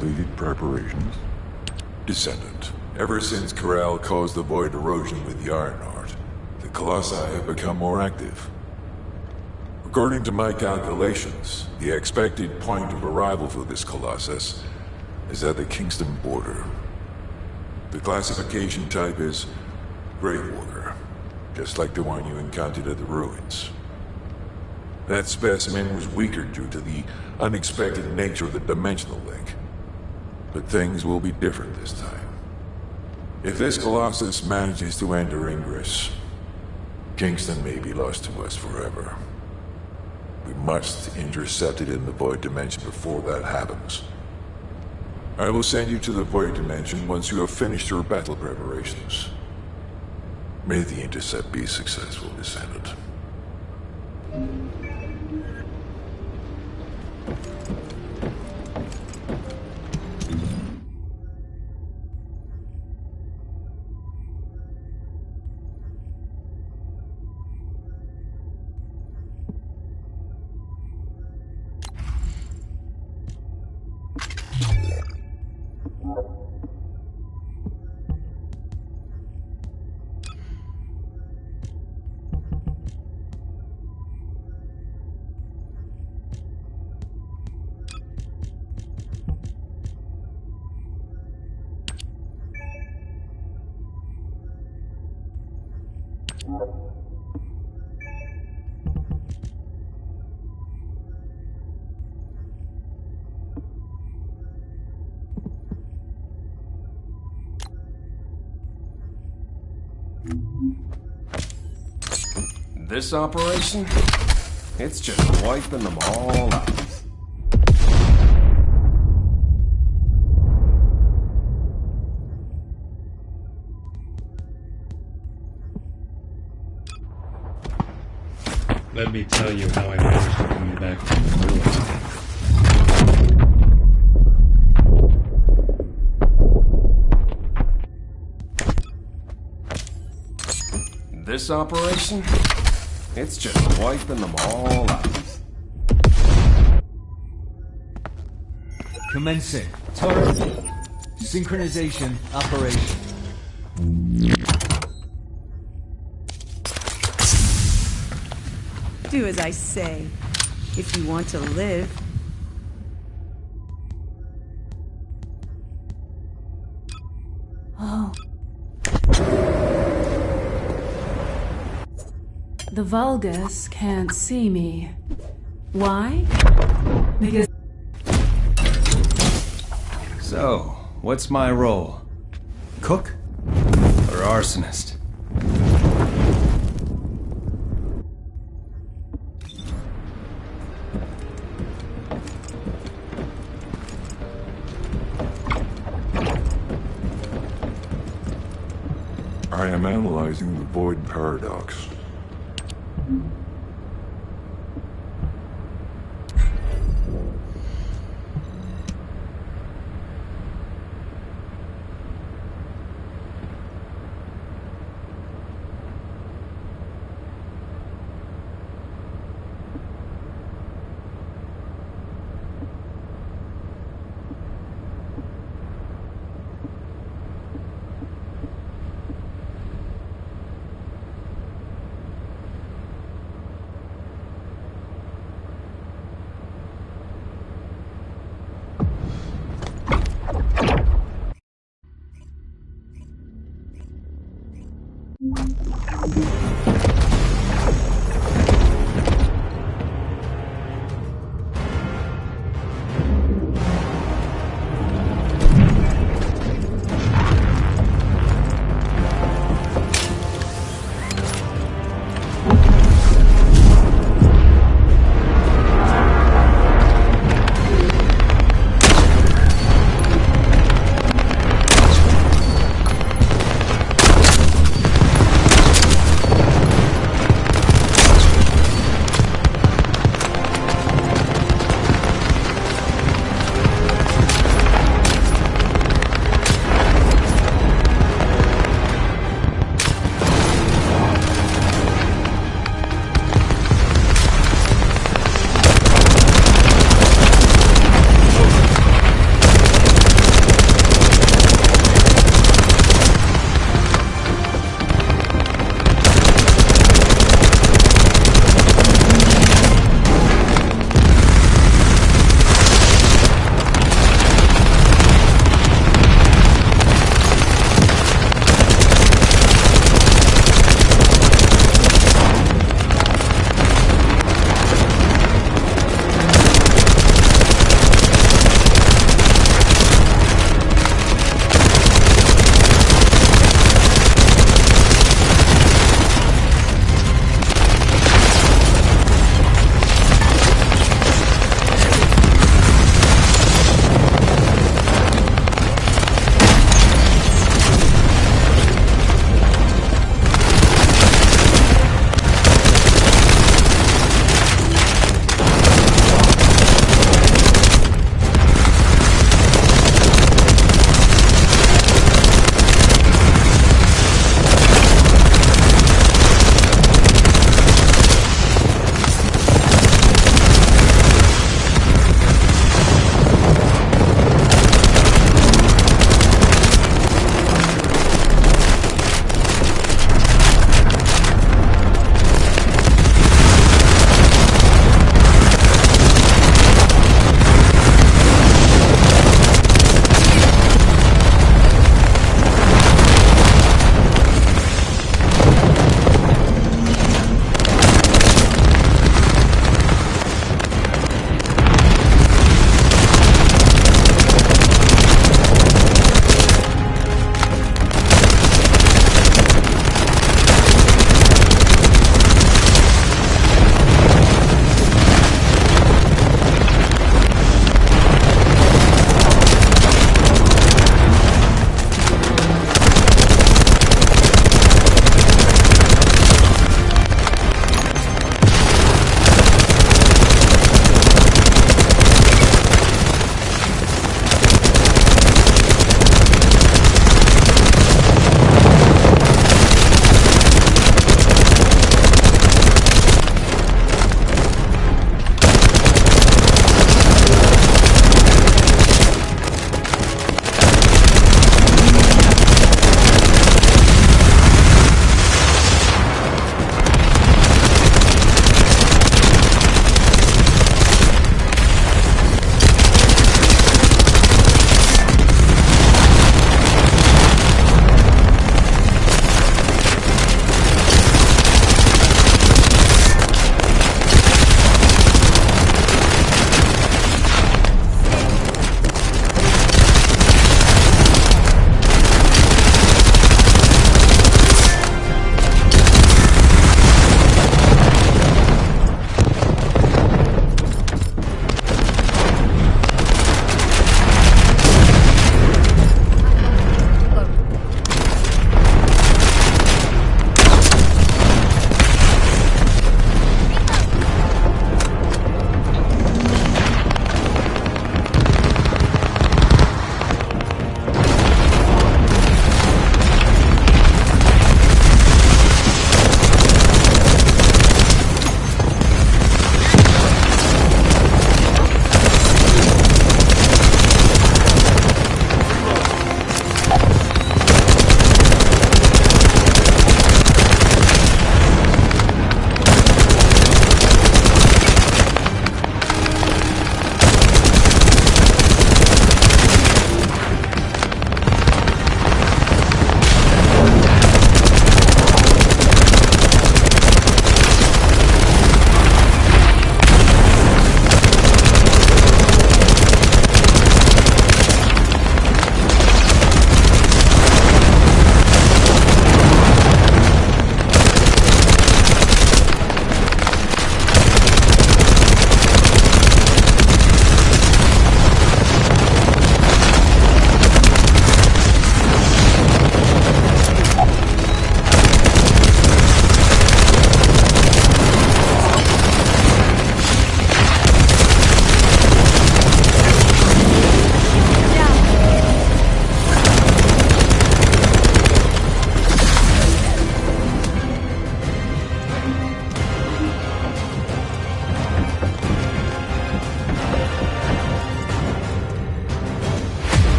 completed preparations? Descendant. Ever since Corral caused the void erosion with the Iron Heart, the Colossi have become more active. According to my calculations, the expected point of arrival for this Colossus is at the Kingston border. The classification type is Grave Walker, just like the one you encountered at the ruins. That specimen was weaker due to the unexpected nature of the dimensional link. But things will be different this time. If this Colossus manages to enter Ingress, Kingston may be lost to us forever. We must intercept it in the Void Dimension before that happens. I will send you to the Void Dimension once you have finished your battle preparations. May the intercept be successful, Descendant. This operation? It's just wiping them all out. Let me tell you how I managed to bring you back from the ruins. This operation? It's just wiping them all out. Commencing. Turret. Synchronization operation. Do as I say, if you want to live. Oh. The Vulgus can't see me. Why? Because... So, what's my role? Cook? Or arsonist? I am analyzing the Void Paradox.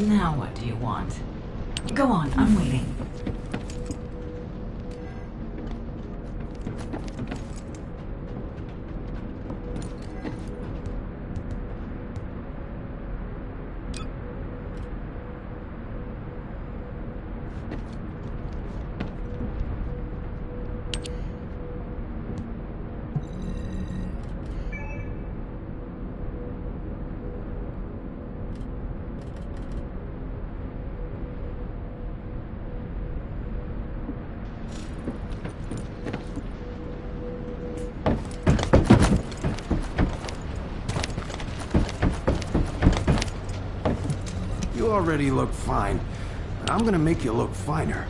Now what do you want? Go on, I'm waiting. You already look fine. I'm gonna make you look finer.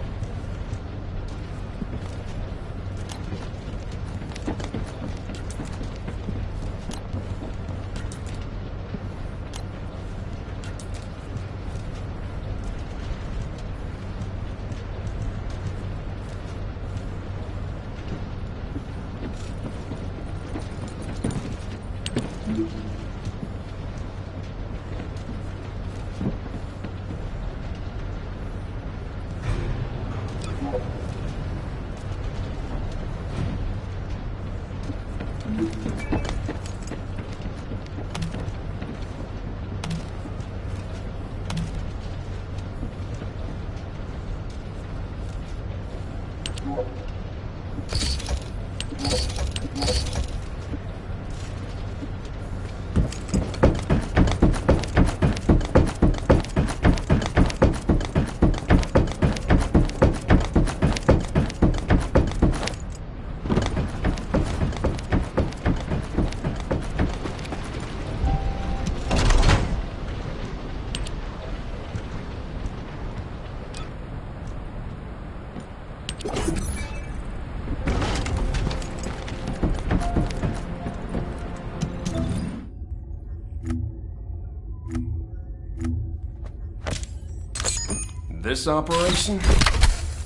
This operation?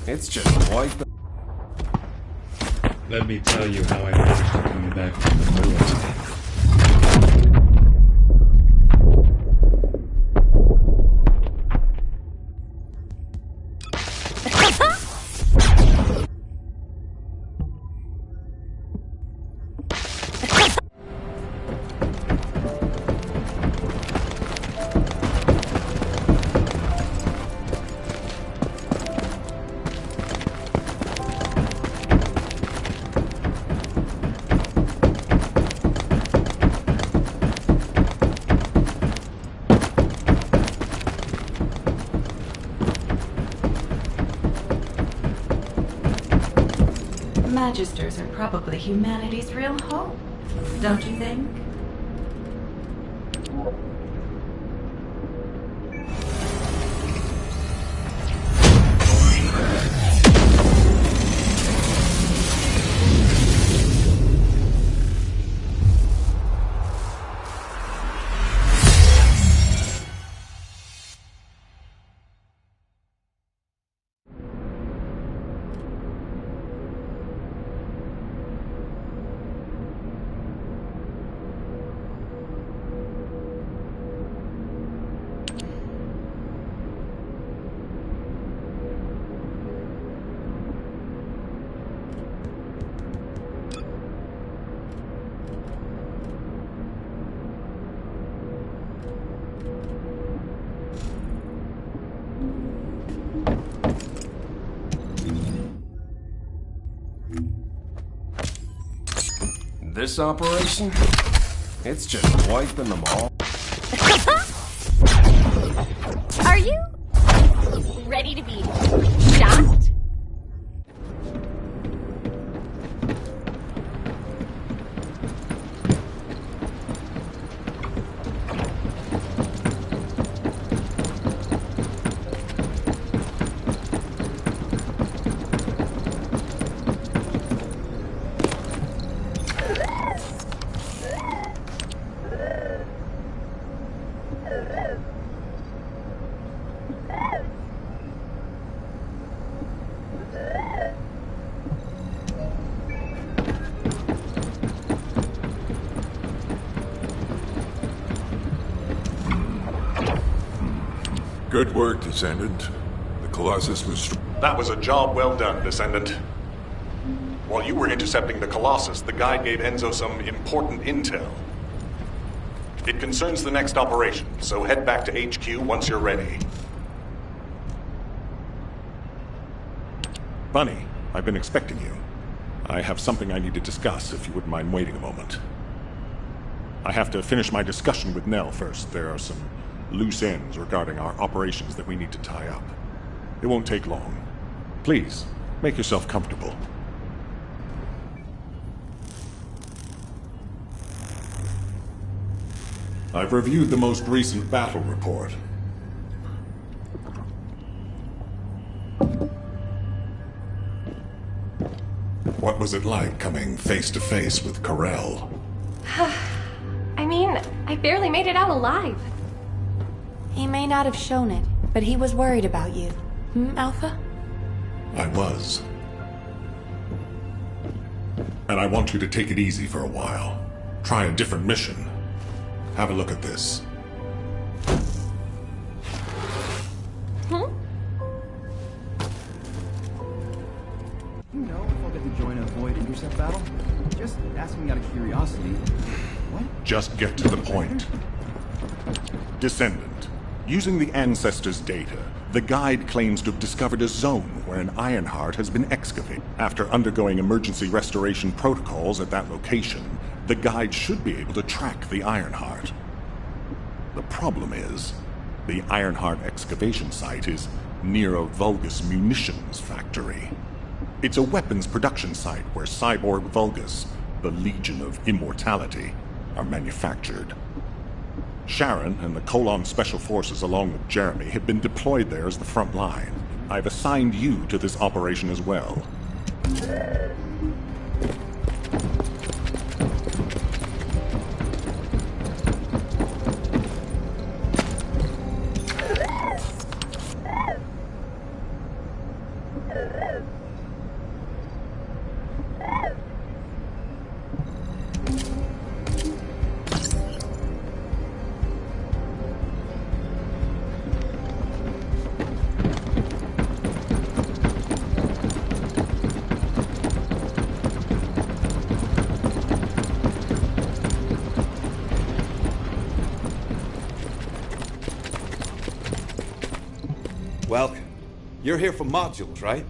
It's just wiping. Let me tell you how I managed to bring you back from the ruins. Magisters are probably humanity's real hope, don't you think? This operation? It's just wiping them all. Are you ready to be shot? Good work, Descendant. The Colossus was... That was a job well done, Descendant. While you were intercepting the Colossus, the guide gave Enzo some important intel. It concerns the next operation, so head back to HQ once you're ready. Bunny, I've been expecting you. I have something I need to discuss, if you wouldn't mind waiting a moment. I have to finish my discussion with Nell first. There are some loose ends regarding our operations that we need to tie up. It won't take long. Please, make yourself comfortable. I've reviewed the most recent battle report. What was it like coming face to face with Corel? I mean, I barely made it out alive. He may not have shown it, but he was worried about you. Alpha? I was. And I want you to take it easy for a while. Try a different mission. Have a look at this. You know if I'll get to join a Void intercept battle? Just asking out of curiosity. What? Just get to the point. Descendant. Using the Ancestors' data, the guide claims to have discovered a zone where an Ironheart has been excavated. After undergoing emergency restoration protocols at that location, the guide should be able to track the Ironheart. The problem is, the Ironheart excavation site is near a Vulgus munitions factory. It's a weapons production site where cyborg Vulgus, the Legion of Immortality, are manufactured. Sharon and the Colon Special Forces, along with Jeremy, have been deployed there as the front line. I've assigned you to this operation as well. Welcome. You're here for modules, right?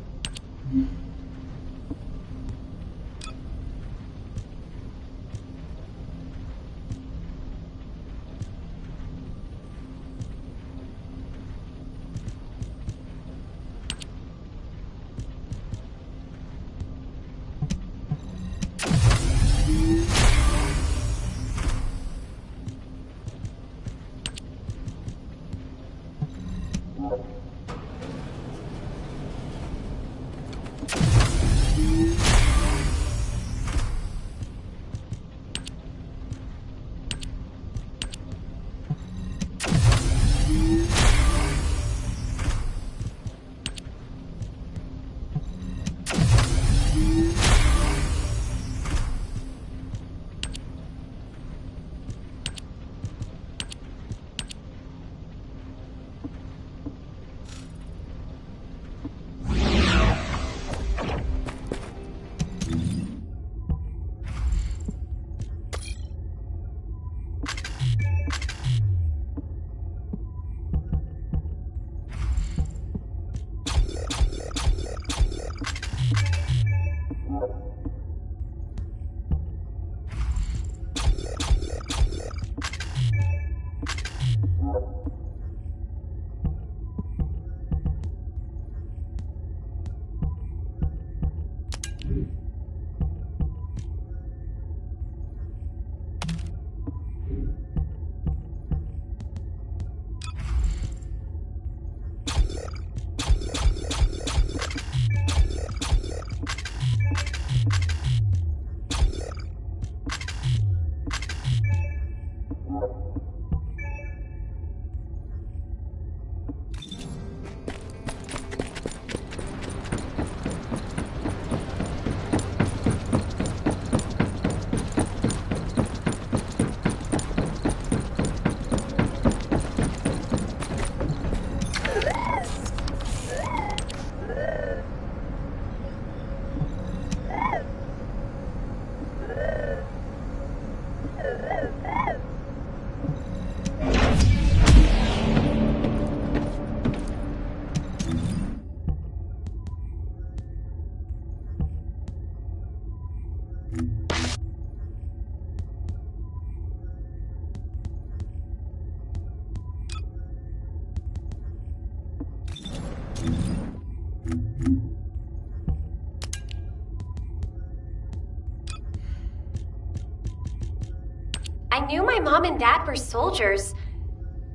I knew my mom and dad were soldiers,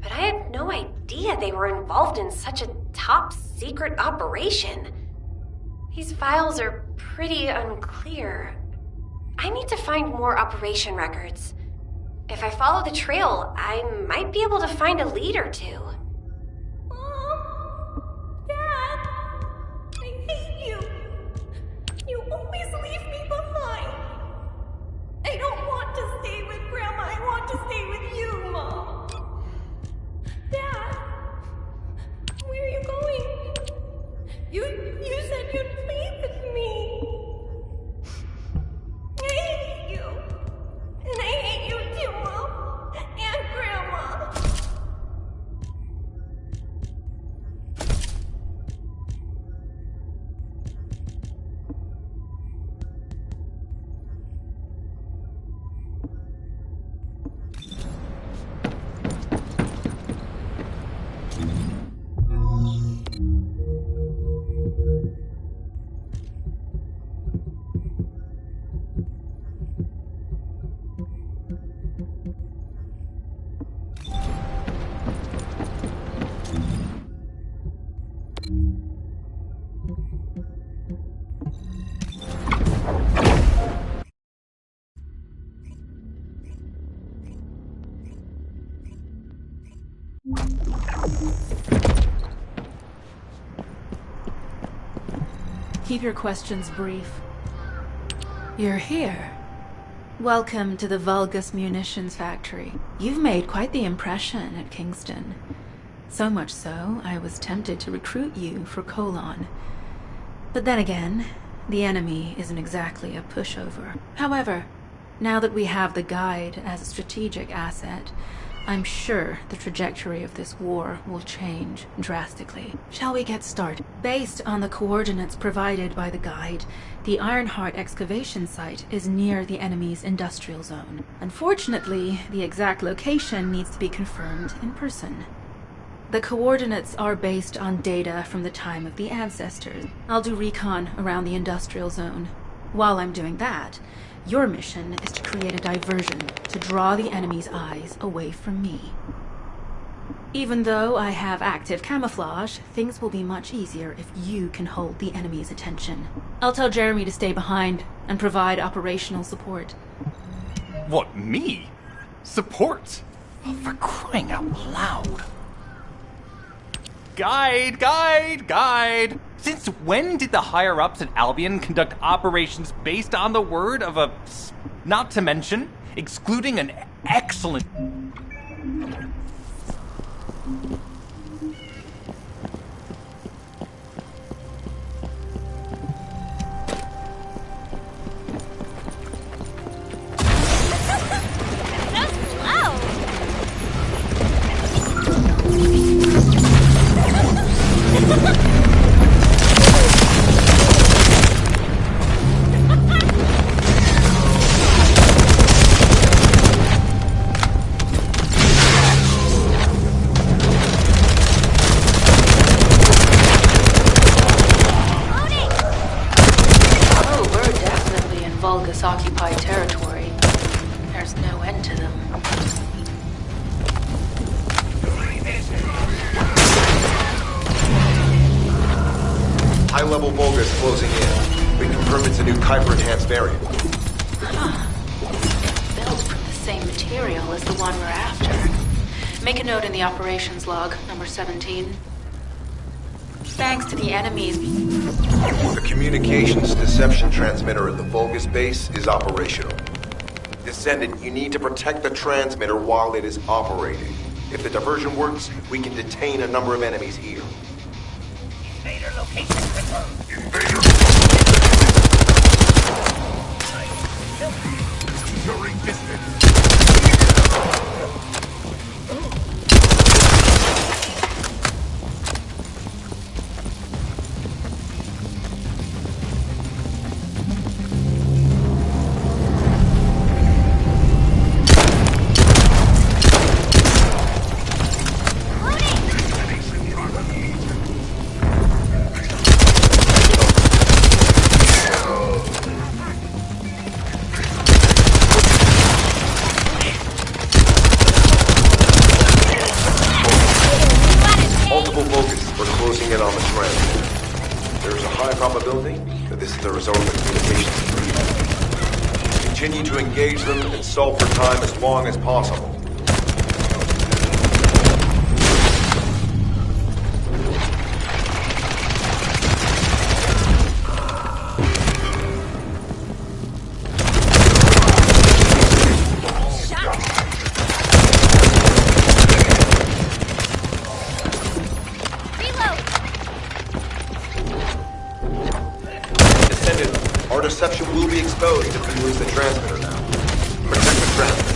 but I had no idea they were involved in such a top-secret operation. These files are pretty unclear. I need to find more operation records. If I follow the trail, I might be able to find a lead or two. Mom! Dad! I hate you! You always leave me behind! I don't want to stay with Grandma, I want to stay with you, Mom! Dad! Where are you going? You said you'd play with me! I hate you! And I hate you too, Mom! And Grandma! Keep your questions brief. You're here. Welcome to the Vulgus Munitions Factory. You've made quite the impression at Kingston. So much so, I was tempted to recruit you for Colon. But then again, the enemy isn't exactly a pushover. However, now that we have the Guide as a strategic asset, I'm sure the trajectory of this war will change drastically. Shall we get started? Based on the coordinates provided by the Guide, the Ironheart excavation site is near the enemy's industrial zone. Unfortunately, the exact location needs to be confirmed in person. The coordinates are based on data from the time of the ancestors. I'll do recon around the industrial zone. While I'm doing that, your mission is to create a diversion to draw the enemy's eyes away from me. Even though I have active camouflage, things will be much easier if you can hold the enemy's attention. I'll tell Jeremy to stay behind and provide operational support. What, me? Support? Oh, for crying out loud. Guide! Since when did the higher-ups at Albion conduct operations based on the word of a... not to mention, excluding an excellent... Vulgus-occupied territory. There's no end to them. High-level Vulgus closing in. We confirm it's a new Kuiper-enhanced variant. Built from the same material as the one we're after. Make a note in the operations log, number 17. Thanks to the enemies. The communications deception transmitter at the Vulgus base is operational. Descendant, you need to protect the transmitter while it is operating. If the diversion works, we can detain a number of enemies here. Invader location confirmed. Invader! Securing distance. Continue to engage them and solve for time as long as possible. Our deception will be exposed if we lose the transmitter now. Protect the transmitter.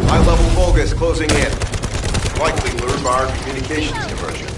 High-level Vulgus closing in. Likely lured by our communications diversion.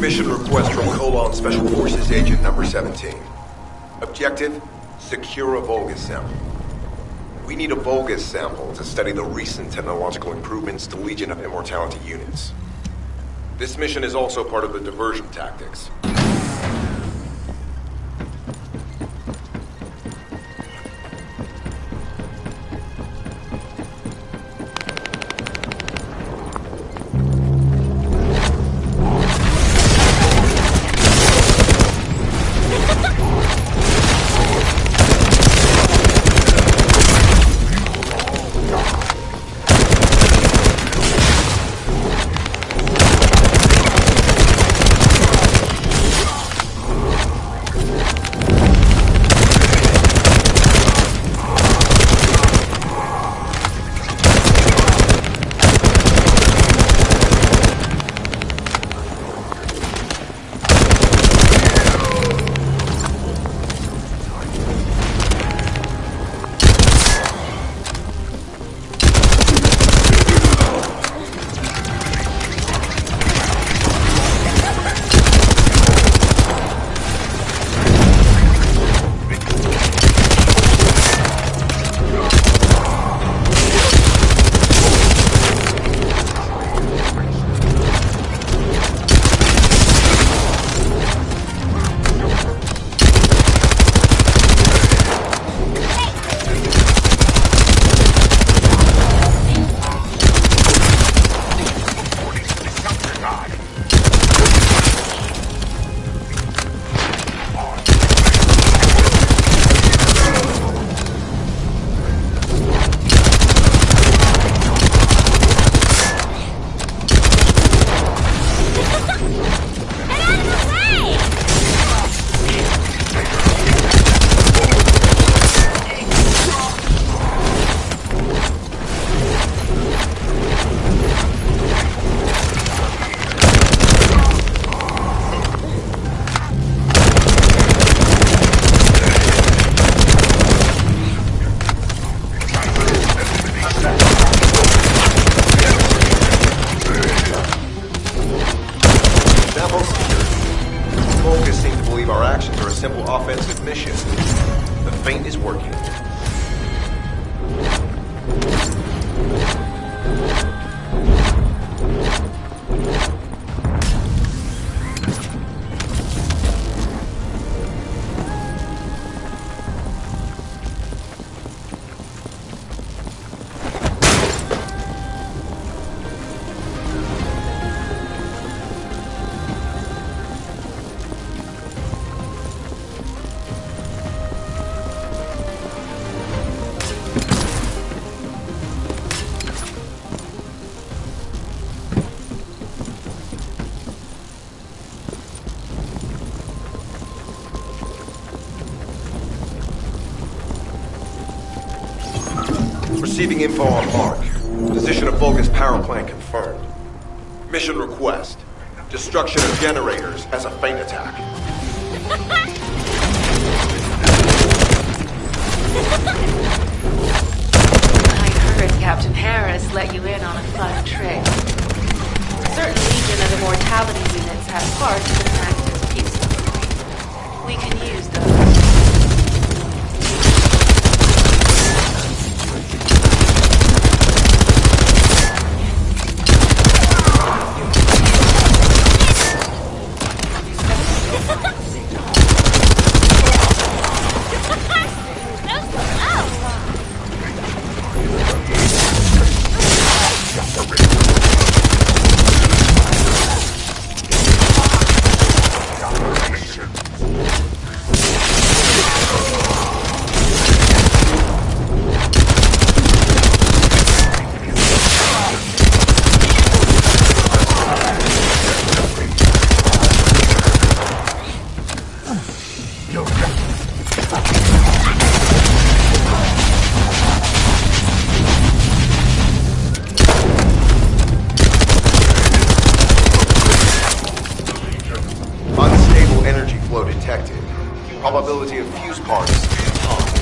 Mission request from Colon Special Forces Agent number 17. Objective, secure a Vulgus sample. We need a Vulgus sample to study the recent technological improvements to Legion of Immortality units. This mission is also part of the diversion tactics. Simple offensive mission. The feint is working. Receiving info on mark. Position of Vulgus power plant confirmed. Mission request. Destruction of generators as a feint attack. I heard Captain Harris let you in on a fun trick. Certain Legion of Immortality units have parts that act as fuses. We can use those. Probability of fuse parts is high.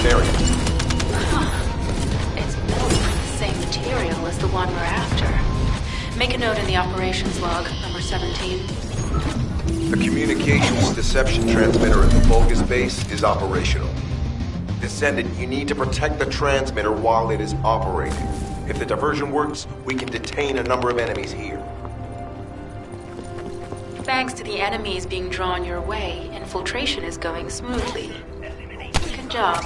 area. It's built from the same material as the one we're after. Make a note in the operations log, number 17. The communications deception transmitter at the Vulgus base is operational. Descendant, you need to protect the transmitter while it is operating. If the diversion works, we can detain a number of enemies here. Thanks to the enemies being drawn your way, infiltration is going smoothly. Good job.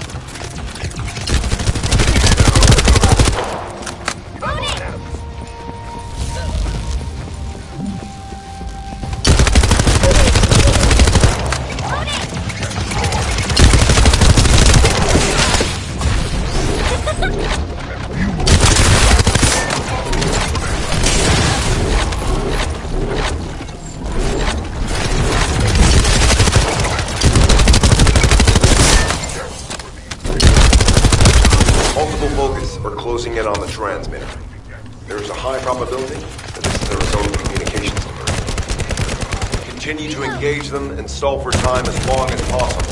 Multiple Vulgus are closing in on the transmitter. There is a high probability that this is the result of communications diversion. Continue to engage them and stall for time as long as possible.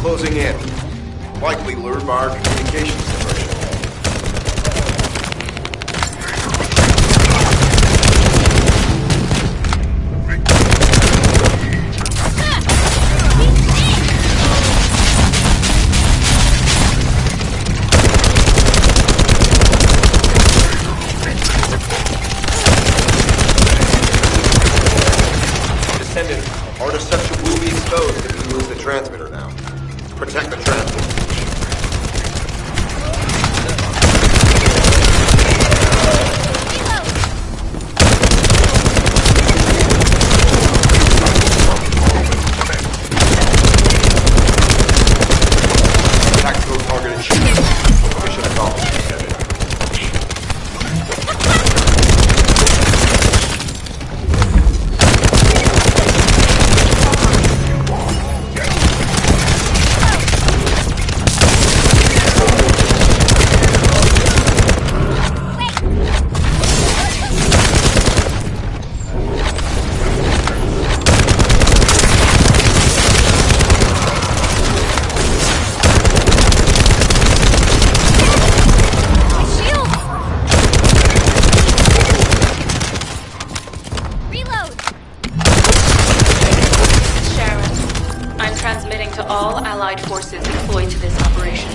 Closing in. Likely lured by our communications diversion. Descendant, our deception will be exposed if we lose the transmitter now. Protect the transmitter. Tactical target achieved. Mission accomplished. All Allied forces deployed to this operation.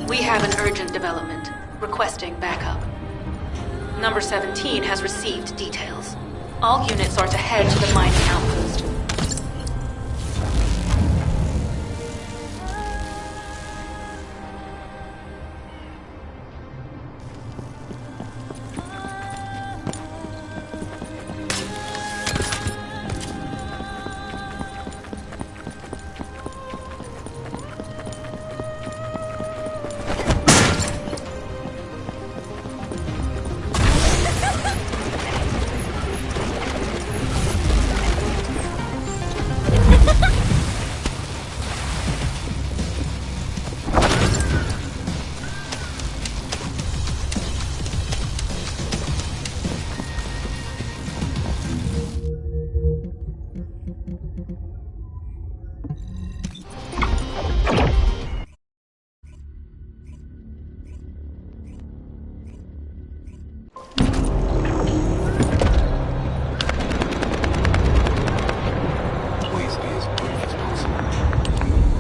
We have an urgent development, requesting backup. Number 17 has received details. All units are to head to the mining outpost.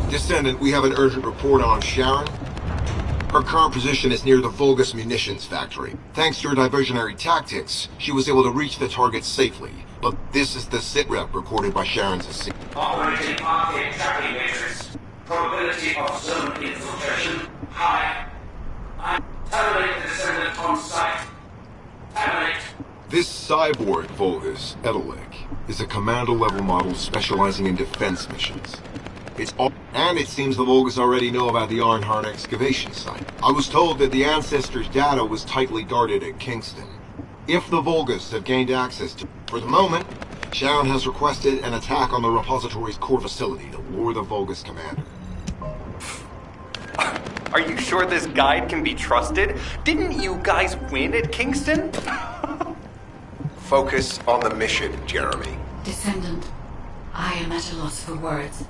Descendant, we have an urgent report on Sharon. Her current position is near the Vulgus munitions factory. Thanks to her diversionary tactics, she was able to reach the target safely. But this is the sitrep recorded by Sharon's assistant. Operating arcade tracking matrix. Probability of zone infiltration high. Terminate the Descendant on site. Terminate. This cyborg Vulgus, Edelec, is a commando-level model specializing in defense missions. And it seems the Vulgus already know about the Ironheart excavation site. I was told that the Ancestors' data was tightly guarded at Kingston. If the Vulgus have gained access to... For the moment, Sharon has requested an attack on the repository's core facility to lure the Vulgus commander. Are you sure this guide can be trusted? Didn't you guys win at Kingston? Focus on the mission, Jeremy. Descendant, I am at a loss for words.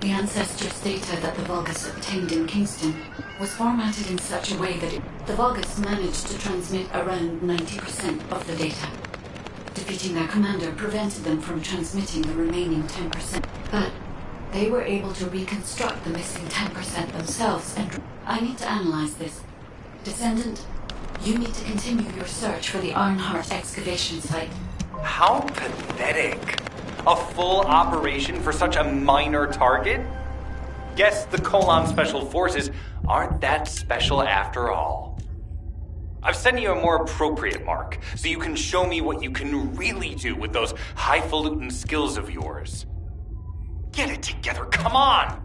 The Ancestors' data that the Vulgus obtained in Kingston was formatted in such a way that the Vulgus managed to transmit around 90% of the data. Defeating their commander prevented them from transmitting the remaining 10%. But they were able to reconstruct the missing 10% themselves, and I need to analyze this. Descendant, you need to continue your search for the Ironheart excavation site. How pathetic. A full operation for such a minor target? Guess the Colon Special Forces aren't that special after all. I've sent you a more appropriate mark, so you can show me what you can really do with those highfalutin skills of yours. Get it together, come on!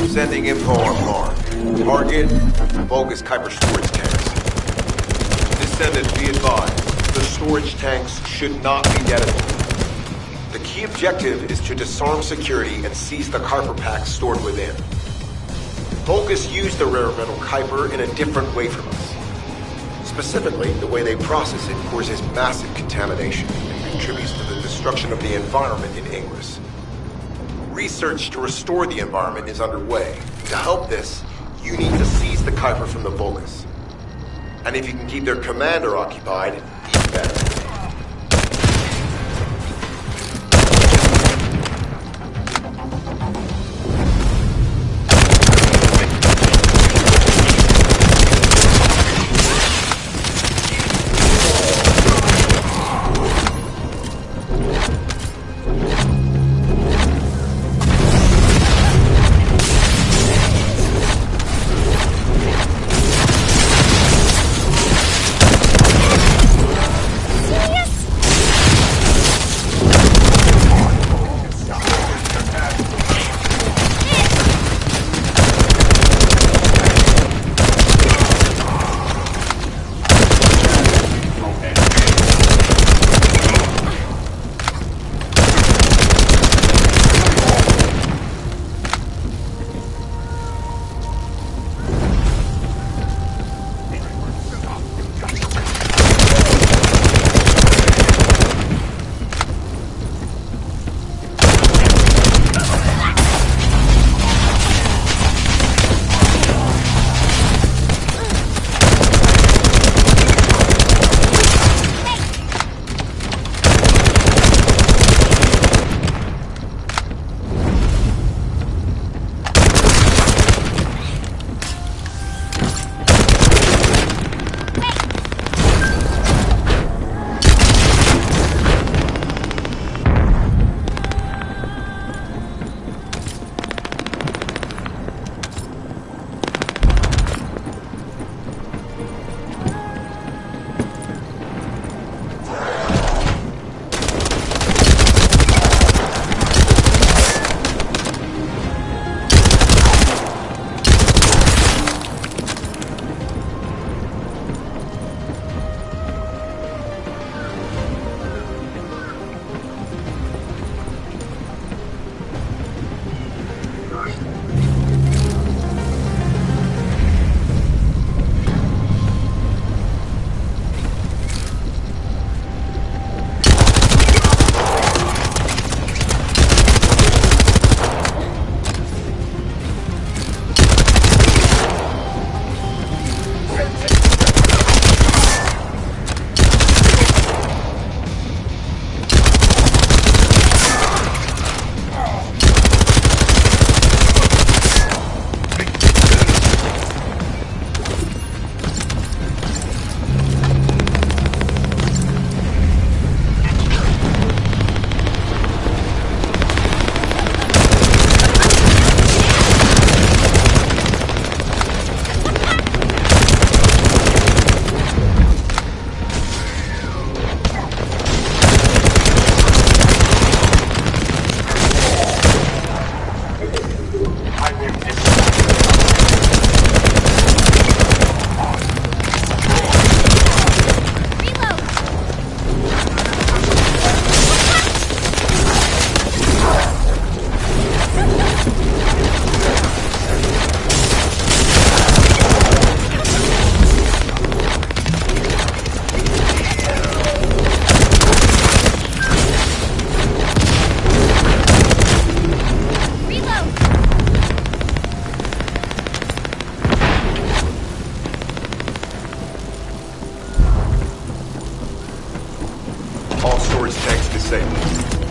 Sending info on Mark. Target, Vulgus Kuiper storage tanks. Descendant, be advised. The storage tanks should not be detonated. The key objective is to disarm security and seize the Kuiper packs stored within. Vulgus used the rare metal Kuiper in a different way from us. Specifically, the way they process it causes massive contamination and contributes to the destruction of the environment in Ingress. Research to restore the environment is underway. To help this, you need to seize the Kuiper from the Vulgus. And if you can keep their commander occupied, even better.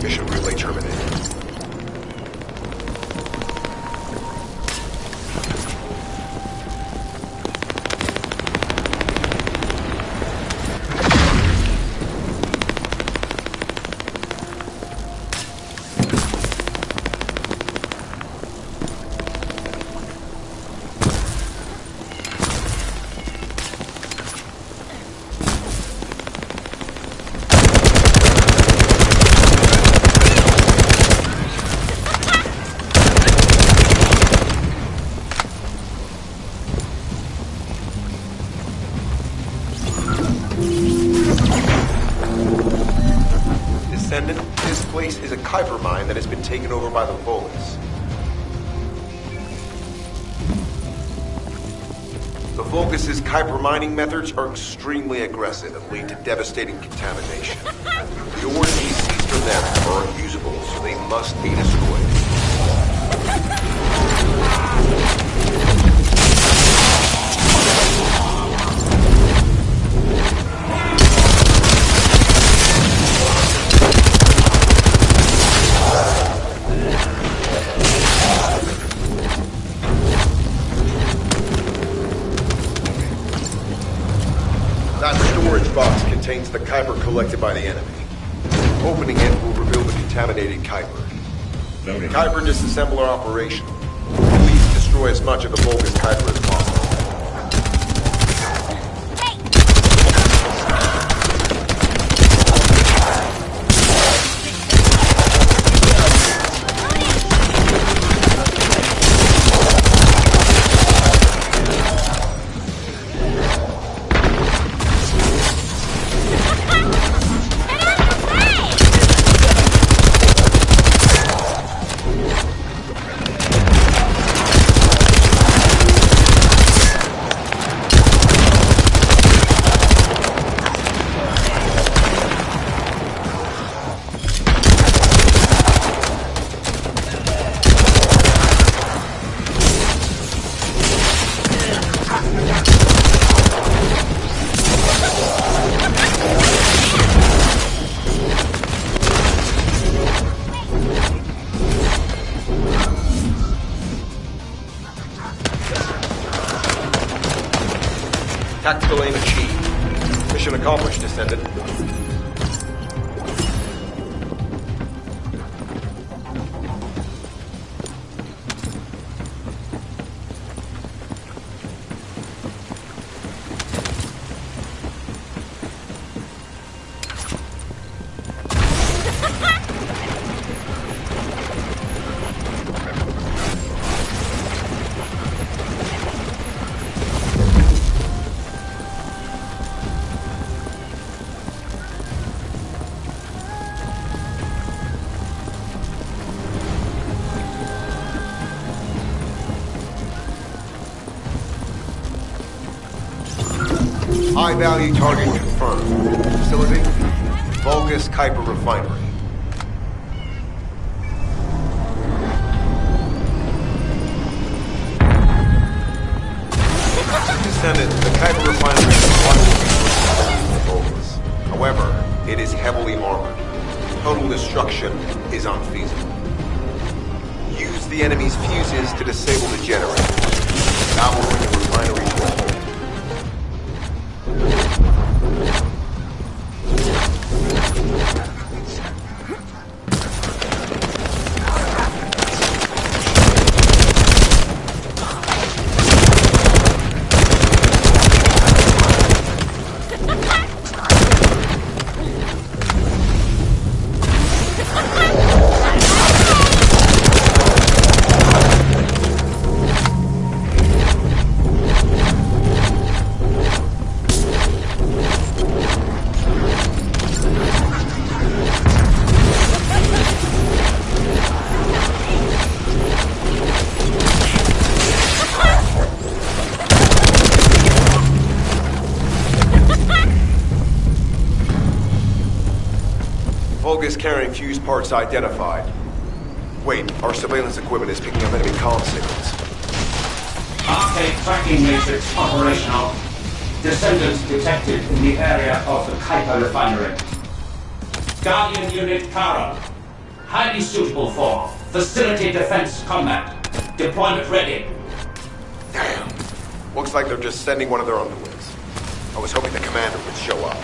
Mission relay terminated. Descendant, this place is a Kuiper mine that has been taken over by the Vulgus. The Vulgus' Kuiper mining methods are extremely aggressive and lead to devastating contamination. The ores we seized from them are unusable, so they must be destroyed. contains the Kuiper collected by the enemy. Opening it will reveal the contaminated Kuiper. Kuiper disassembler operational. Please destroy as much of the Vulgus Kuiper as possible. Tactical aim achieved. Mission accomplished, Descendant. High-value target confirmed. Facility? Vulgus Kuiper Refinery. Descendant, the Kuiper Refinery is a vital resource for Vulgus. However, it is heavily armored. Total destruction is unfeasible. Use the enemy's fuses to disable the generator. That will bring the refinery to a halt. Vulgus carrying fuse parts identified. Wait, our surveillance equipment is picking up enemy comm signals. Arcade tracking matrix operational. Descendants detected in the area of the Kuiper refinery. Guardian Unit Kara. Highly suitable for facility defense combat. Deployment ready. Damn. Looks like they're just sending one of their underlings. I was hoping the commander would show up.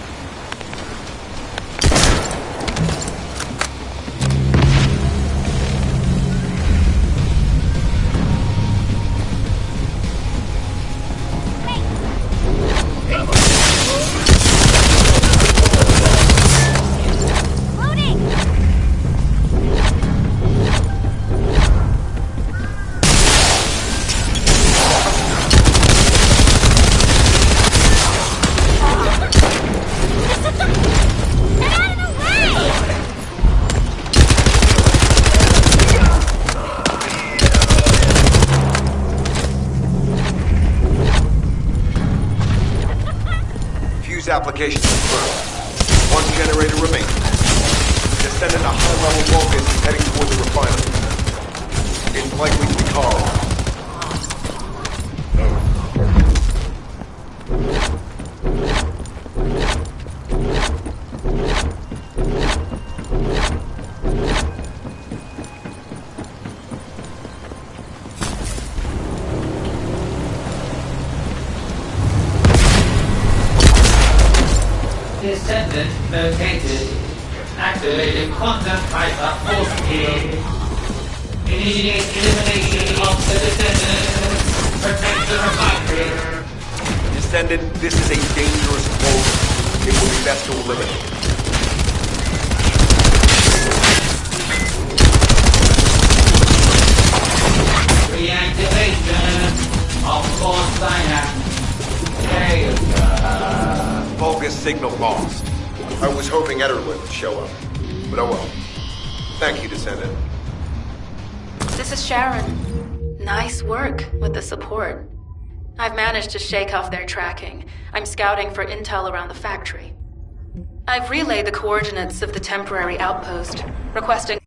Application confirmed. One generator remains. Descendant a high-level Vulgus is heading toward the refinery. It's likely to be Carl. Descendant located. Activating quantum hyper force field. Initiate elimination of the Descendant. Protect the refinery. Descendant, this is a dangerous quote. It will be best to eliminate. Reactivation of force synapse. Vulgus signal lost. I was hoping Ederlin would show up. But oh well. Thank you, Descendant. This is Sharon. Nice work with the support. I've managed to shake off their tracking. I'm scouting for intel around the factory. I've relayed the coordinates of the temporary outpost, requesting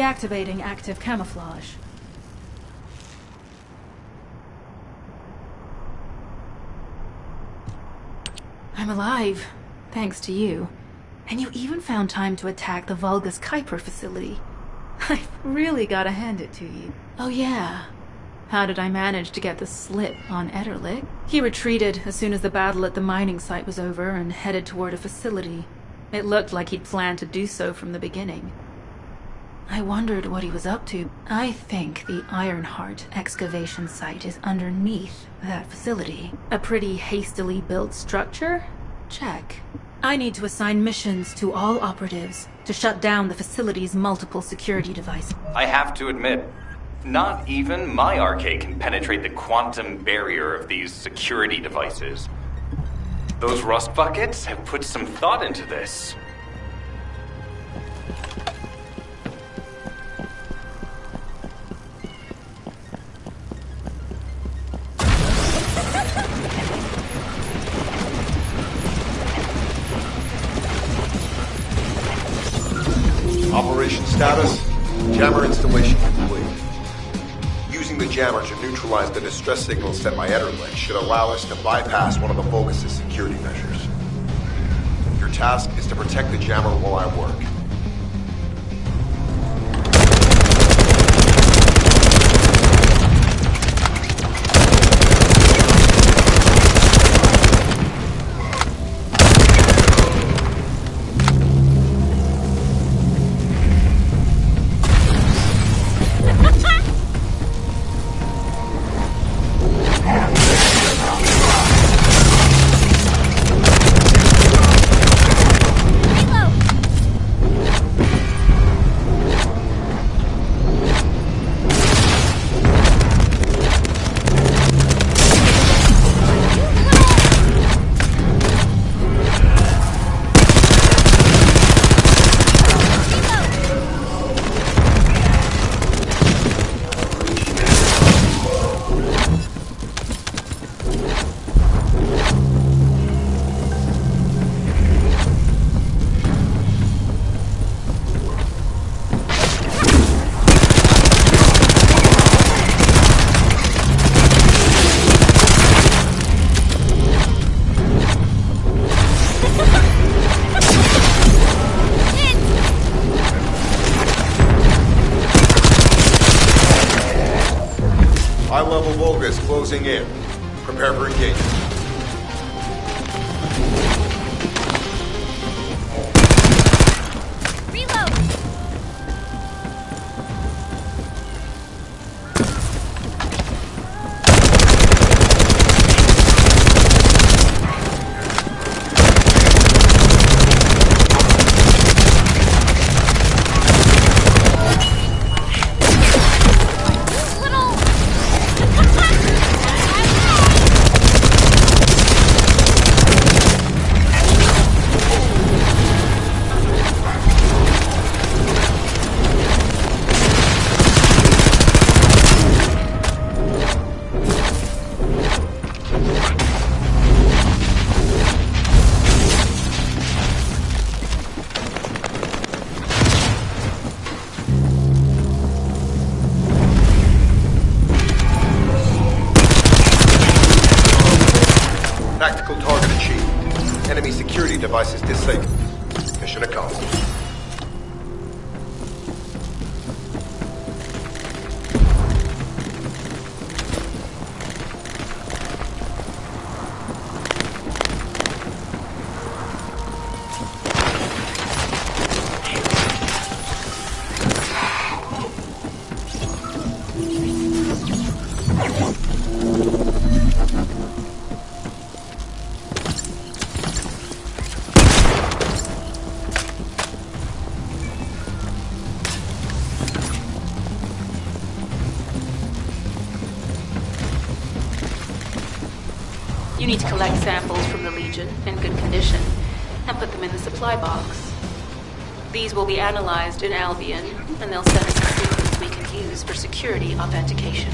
deactivating active camouflage. I'm alive, thanks to you. And you even found time to attack the Vulgus Kuiper facility. I've really gotta hand it to you. Oh yeah. How did I manage to get the slip on Ederlich? He retreated as soon as the battle at the mining site was over and headed toward a facility. It looked like he'd planned to do so from the beginning. I wondered what he was up to. I think the Ironheart excavation site is underneath that facility. A pretty hastily built structure? Check. I need to assign missions to all operatives to shut down the facility's multiple security devices. I have to admit, not even my arcade can penetrate the quantum barrier of these security devices. Those rust buckets have put some thought into this. Operation status, jammer installation complete. Using the jammer to neutralize the distress signal sent by Ederlich should allow us to bypass one of the Vulgus' security measures. Your task is to protect the jammer while I work. High-level Vulgus closing in. Prepare for engagement. Tactical target achieved. Enemy security devices disabled. Mission accomplished. You need to collect samples from the Legion in good condition and put them in the supply box. These will be analyzed in Albion, and they'll send us a sequence we can use for security authentication.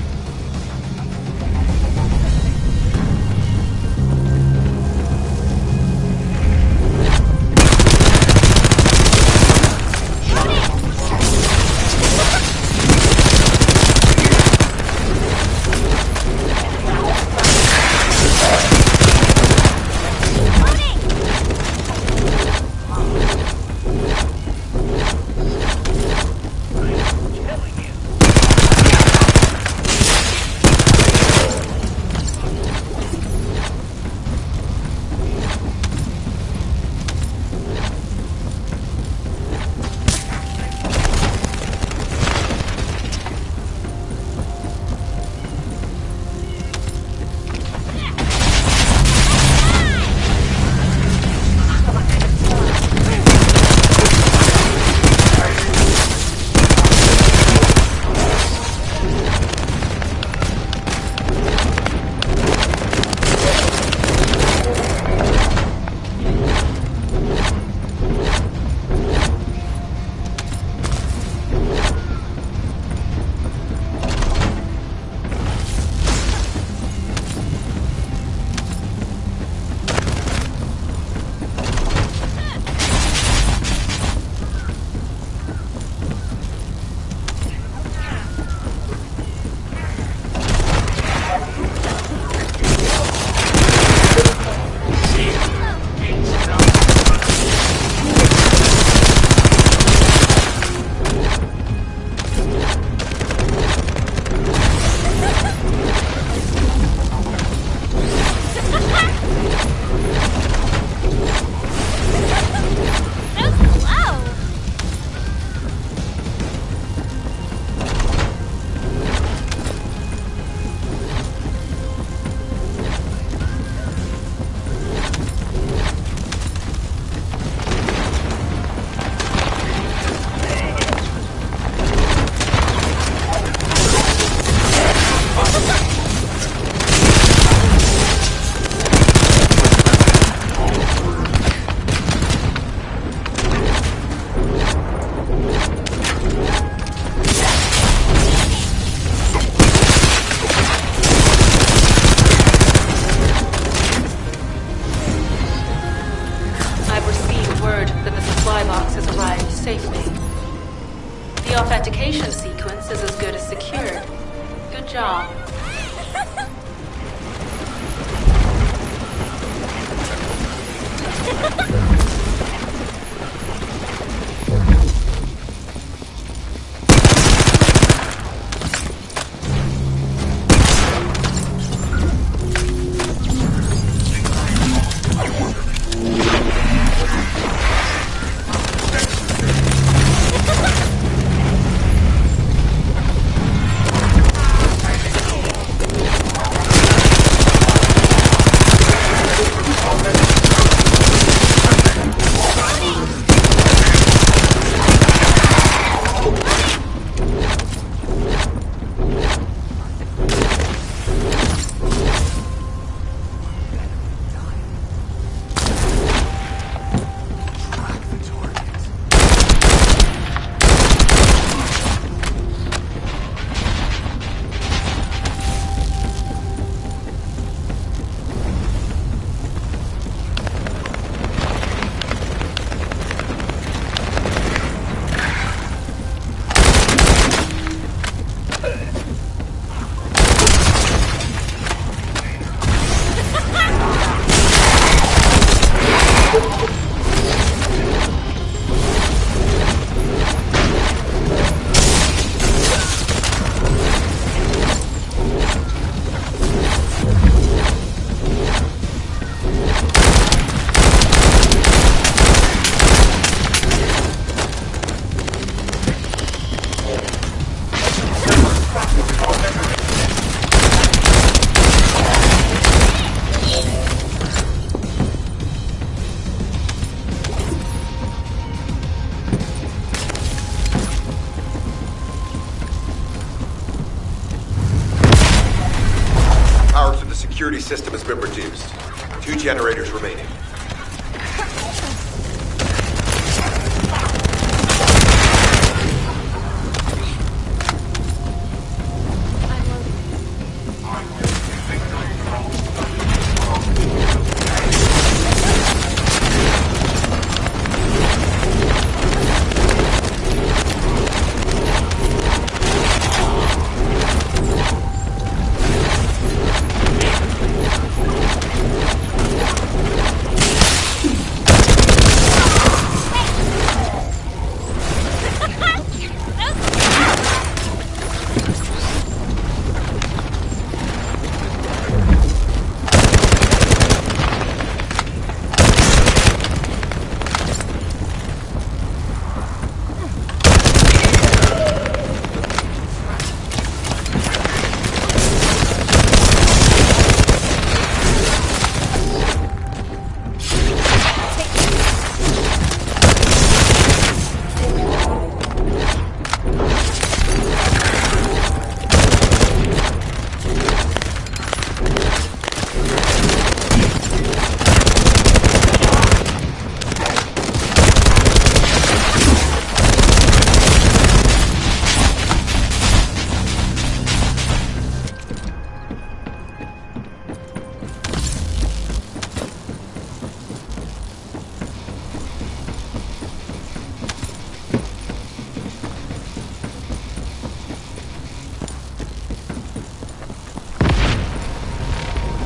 safely. The authentication sequence is as good as secured. Good job. security system has been reduced. 2 generators remaining.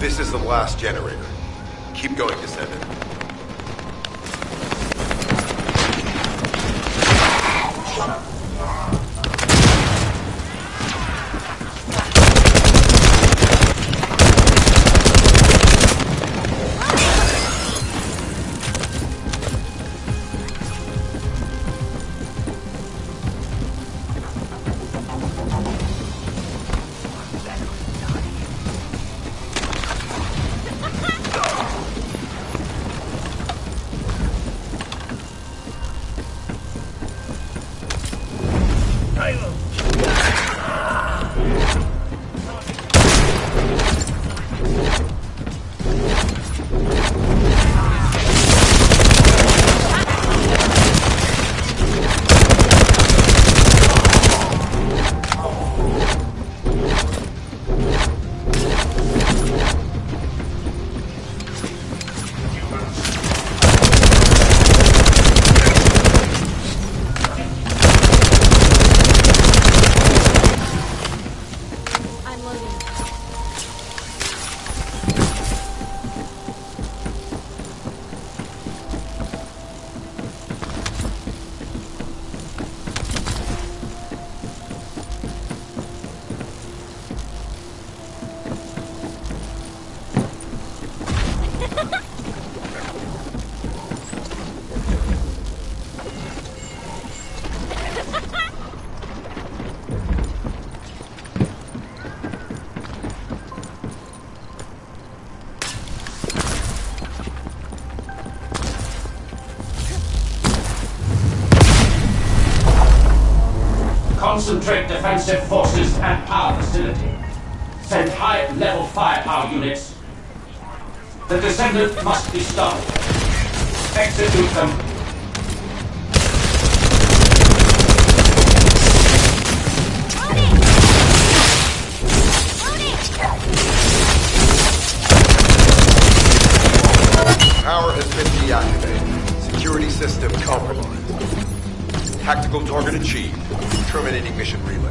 This is the last generator. Keep going, Descendant. Concentrate defensive forces and power facility. Send high-level firepower units. The Descendant must be stopped. Execute them. Power has been deactivated. Security system compromised. Tactical target achieved. Terminating mission relay.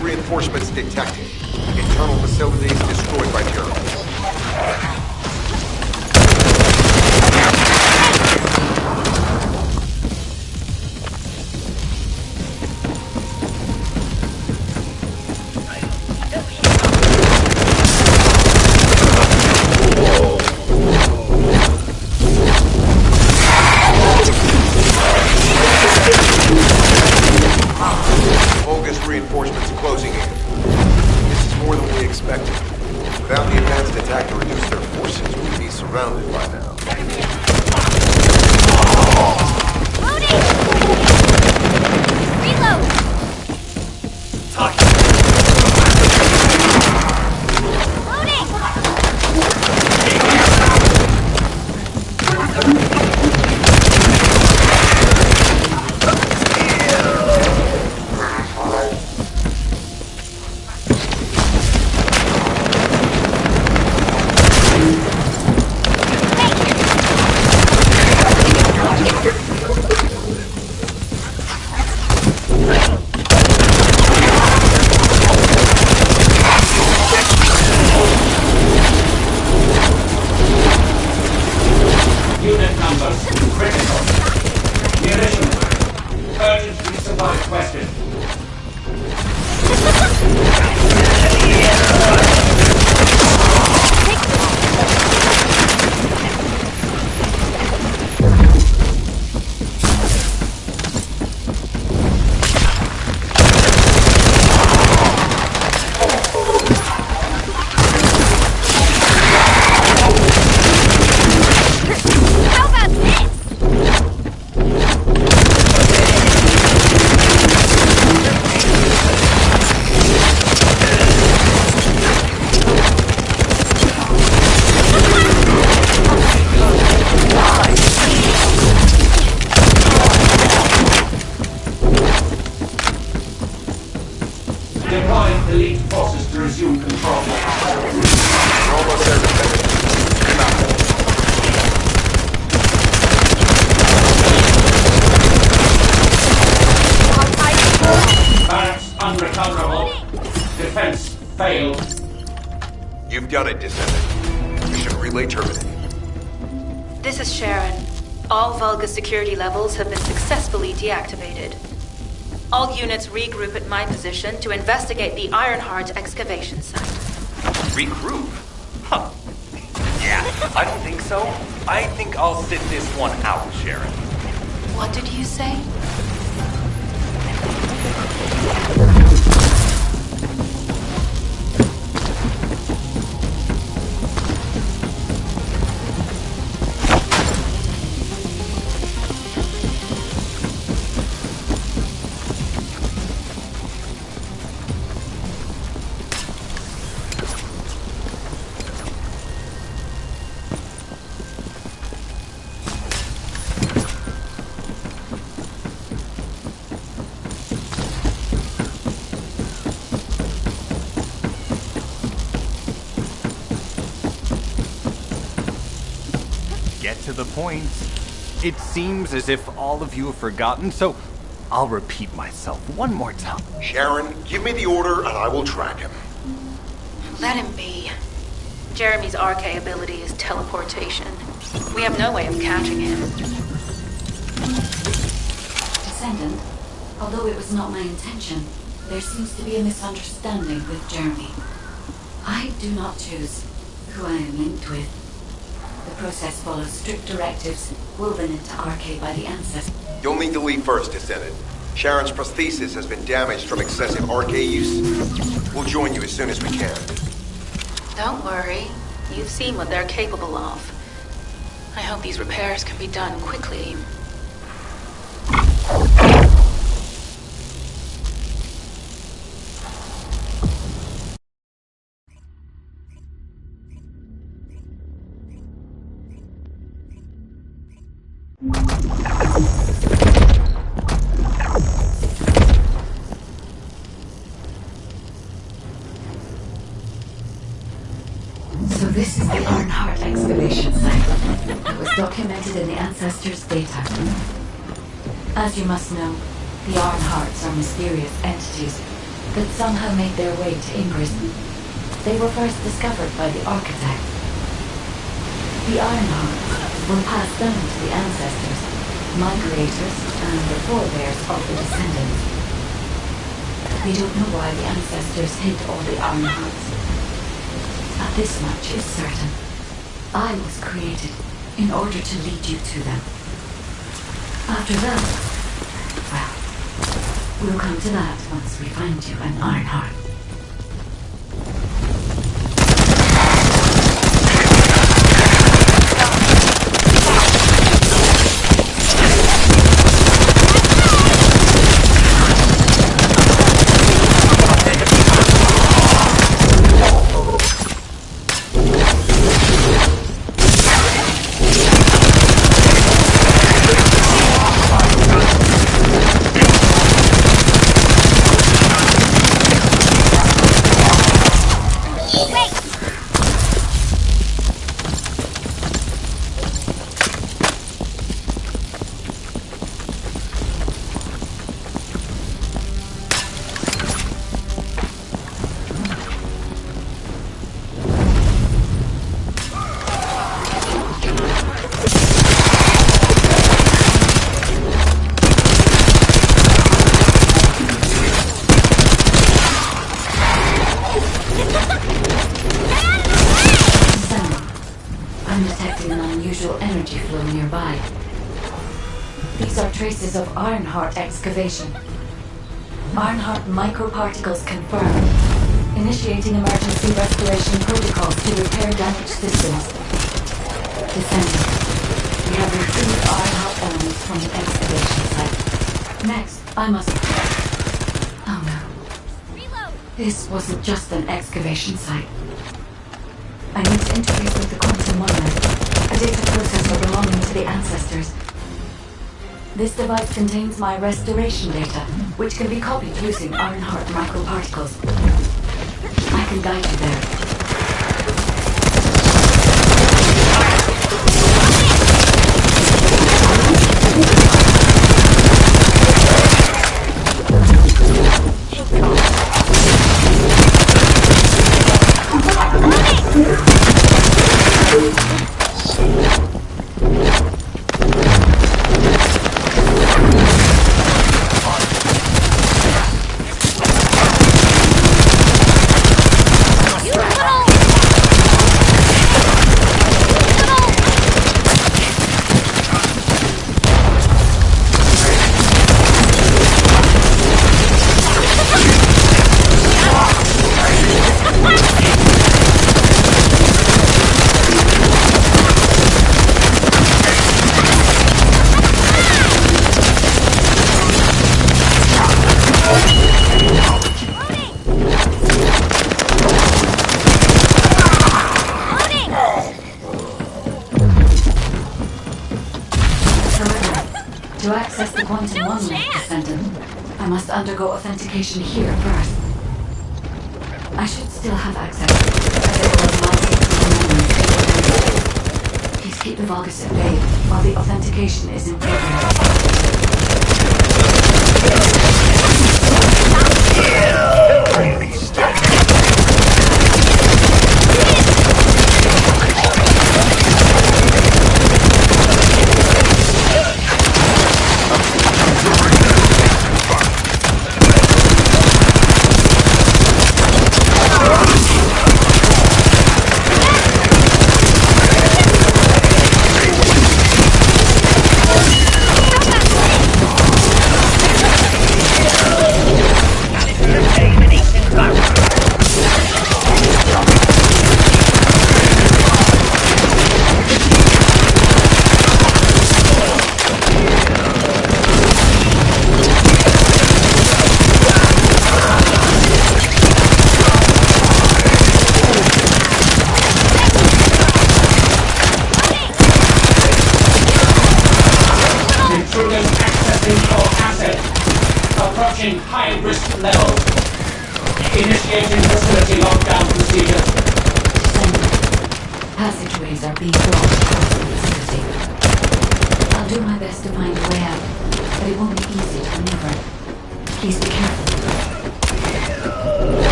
Reinforcements detected. Internal facilities destroyed by terrorists. Reinforcements closing in. This is more than we expected. Without the advanced attack to reduce their forces, we'd be surrounded by now. Loading! Reload! Deploying elite forces to resume control. We're almost there, Descendants. Come out. Barracks unrecoverable. Defense failed. You've done it, Descendant. Mission relay terminated. This is Sharon. All Vulgus security levels have been successfully deactivated. All units regroup at my position to investigate the Ironheart excavation site. Regroup? Huh. Yeah, I don't think so. I think I'll sit this one out, Sharon. What did you say? To the point. It seems as if all of you have forgotten, so I'll repeat myself one more time. Sharon, give me the order and I will track him. Let him be. Jeremy's RK ability is teleportation. We have no way of catching him. Descendant, although it was not my intention, there seems to be a misunderstanding with Jeremy. I do not choose who I am linked with. The process follows strict directives woven into RK by the ancestors. You'll need to leave first, Descendant. Sharon's prosthesis has been damaged from excessive RK use. We'll join you as soon as we can. Don't worry. You've seen what they're capable of. I hope these repairs can be done quickly. So this is the Arnhart excavation site. It was documented in the ancestors' data. As you must know, the Arnharts are mysterious entities that somehow made their way to Ingress. They were first discovered by the architect. The Arnharts were passed down to the ancestors, migrators, and the forebears of the Descendants. We don't know why the ancestors hid all the Arnharts. But this much is certain. I was created in order to lead you to them. After that, well, we'll come to that once we find you an Arnhart. Energy flow nearby. These are traces of Arnhart excavation. Arnhart microparticles confirmed. Initiating emergency restoration protocols to repair damaged systems. Descendant, we have retrieved Arnhart elements from the excavation site. Next, I must... Oh no. Reload. This wasn't just an excavation site. I need to interface with the quantum monolith. A data processor belonging to the ancestors. This device contains my restoration data, which can be copied using Arnhart microparticles. I can guide you there. To access the Quantum One link, Descendant, I must undergo authentication here first. I should still have access, as it was my memory. Please keep the Vulgus at bay while the authentication is in progress. High-risk level. Initiating facility lockdown procedure. Passageways are being blocked across the facility. I'll do my best to find a way out, but it won't be easy to maneuver. Please be careful.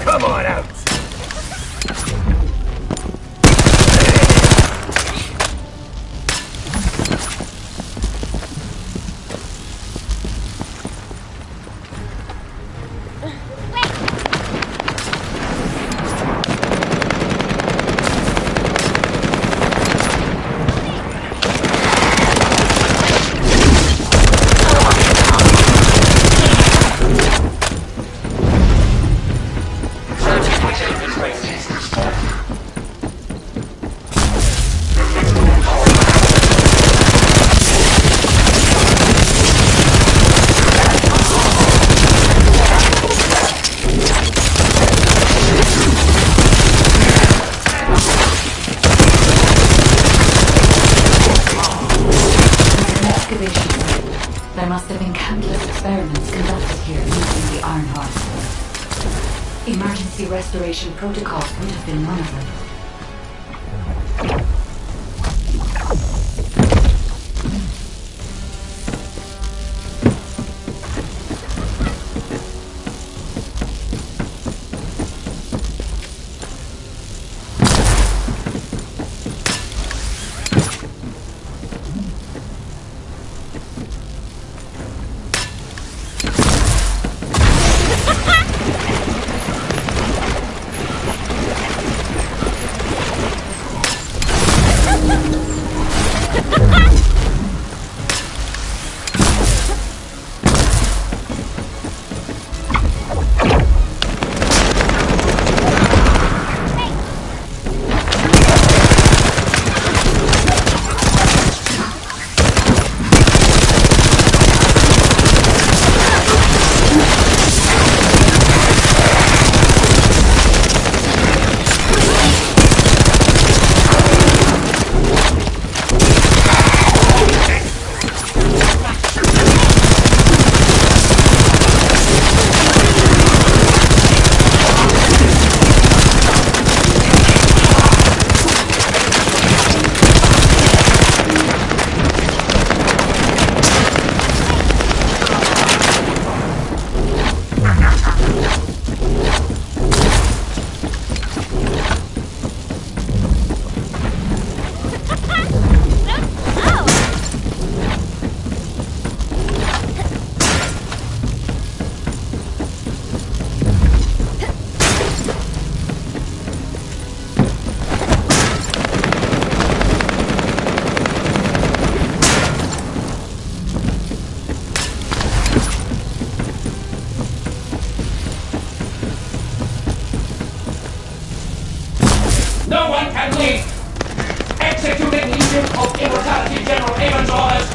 Come on out! There must have been countless experiments conducted here using the Iron Heart. Emergency restoration protocols would have been one of them. No one can leave! Executing Legion of Immortality General Avon's orders!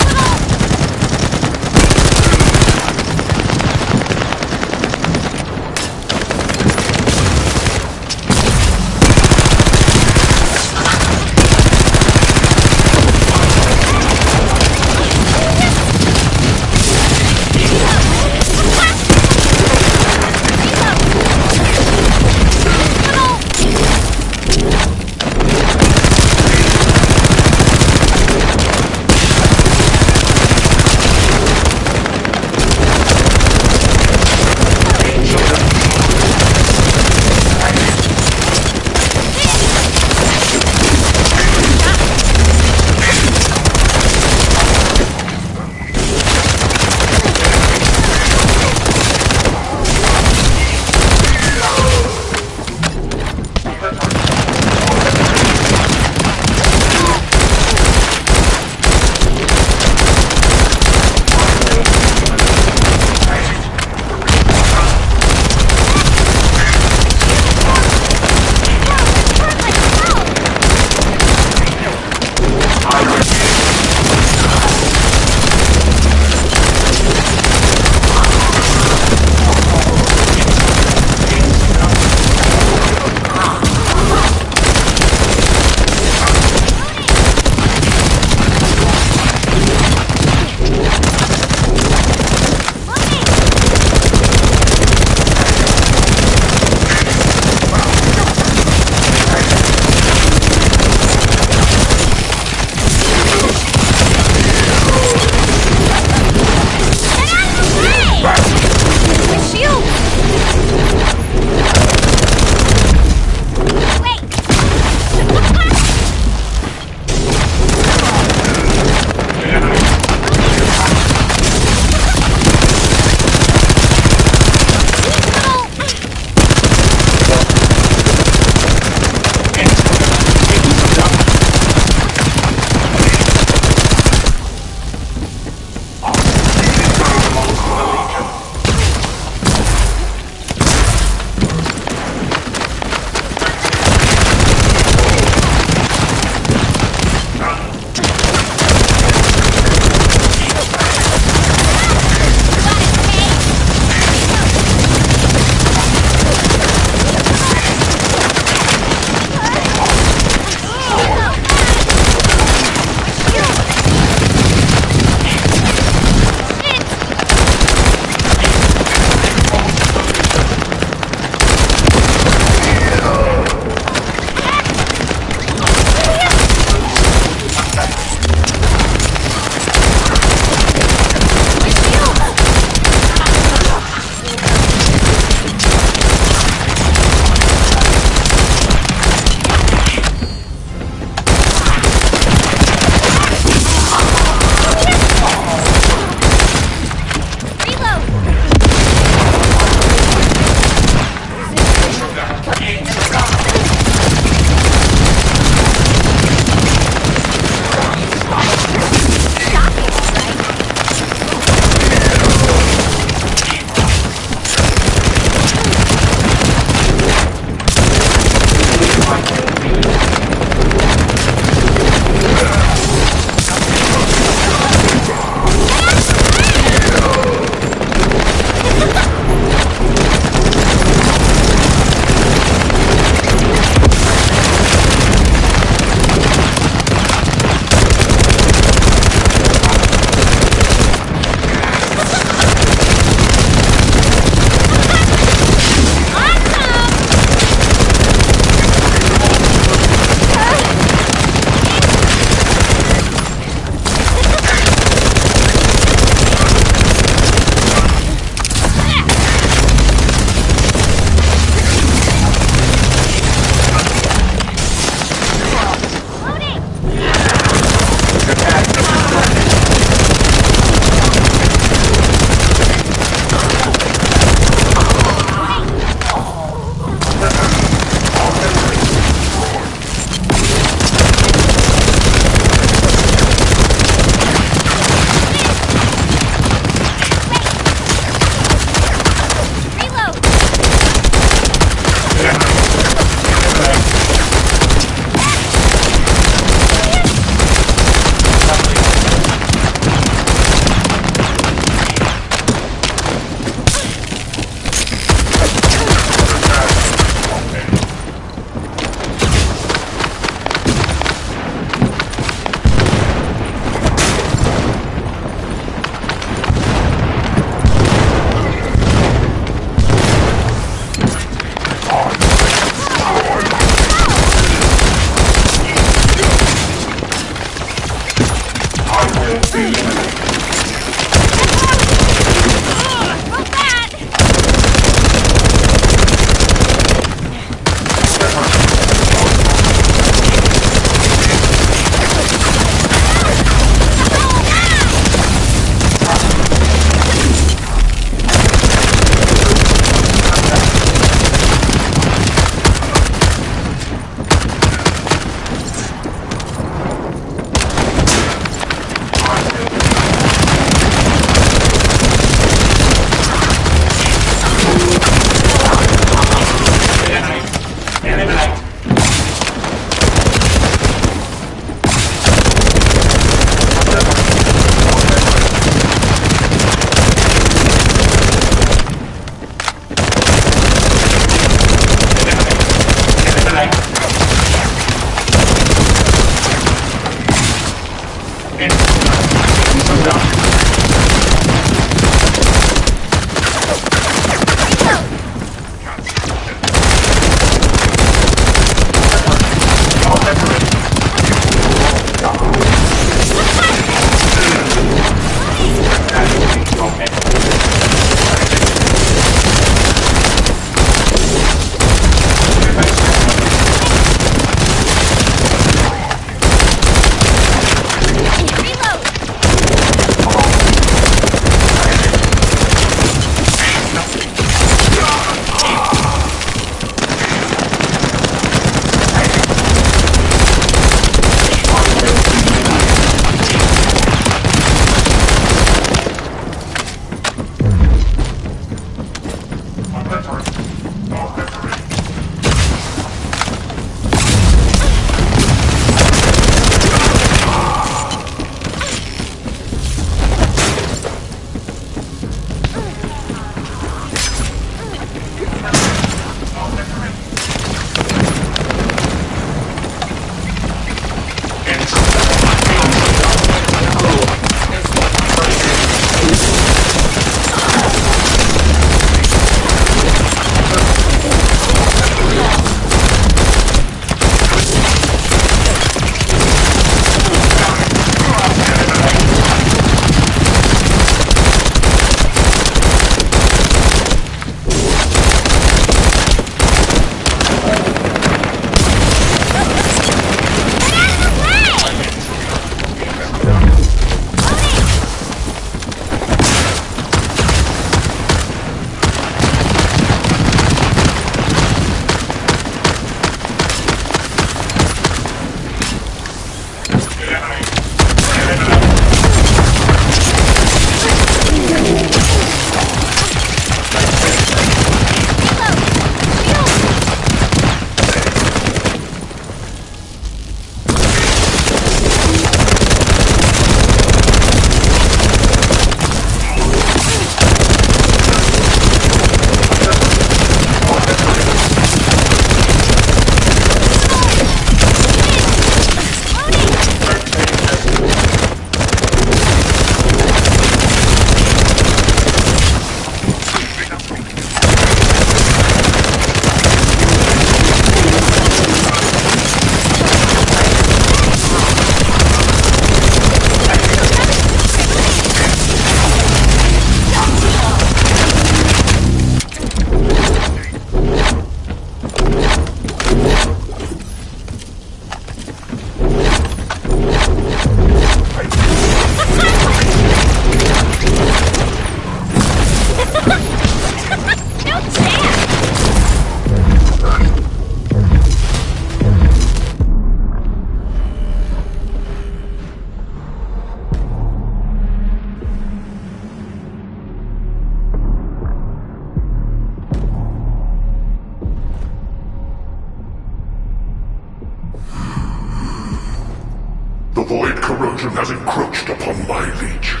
The void corrosion has encroached upon my legion.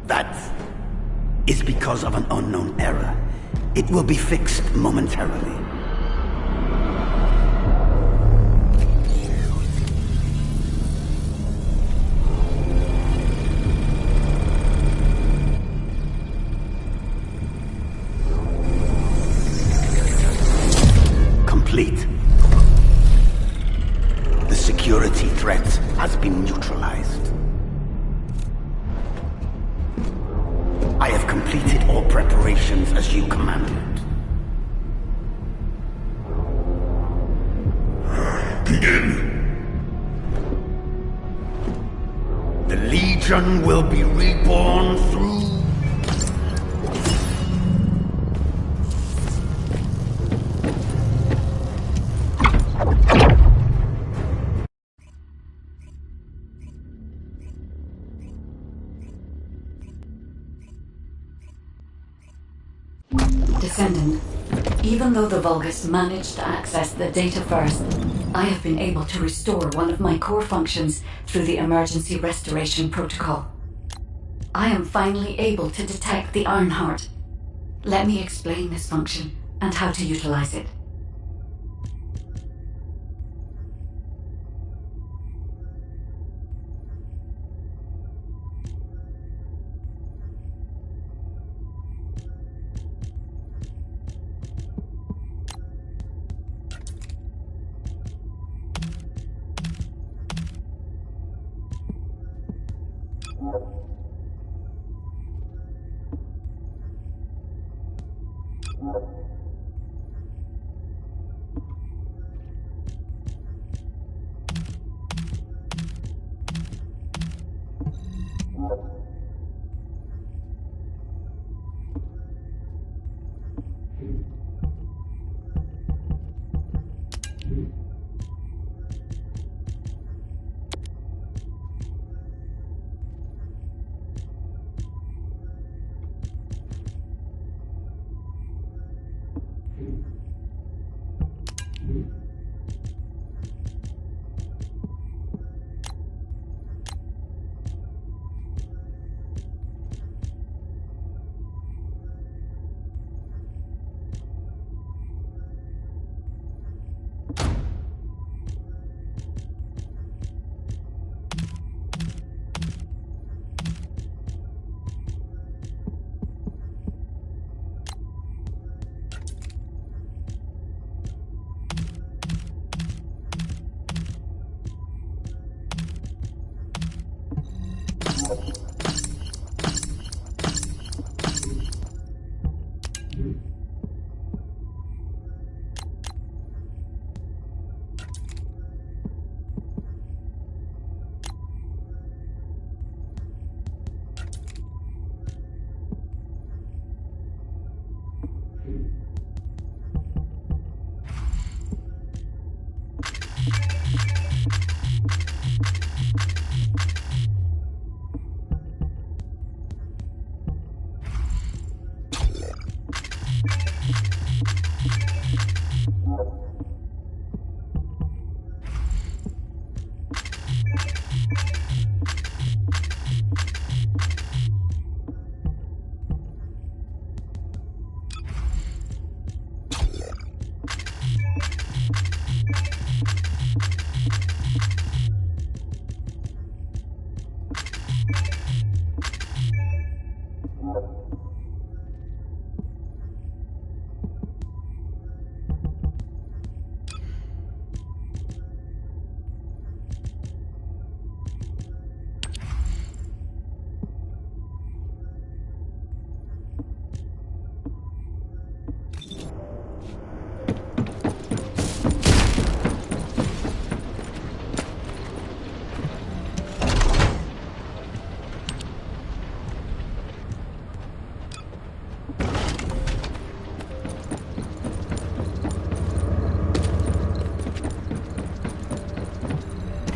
That is because of an unknown error. It will be fixed momentarily. Complete. The security threat has been neutralized. I have completed all preparations as you commanded. Begin. The Legion will be reborn through... Descendant, even though the Vulgus managed to access the data first, I have been able to restore one of my core functions through the emergency restoration protocol. I am finally able to detect the Ironheart. Let me explain this function and how to utilize it.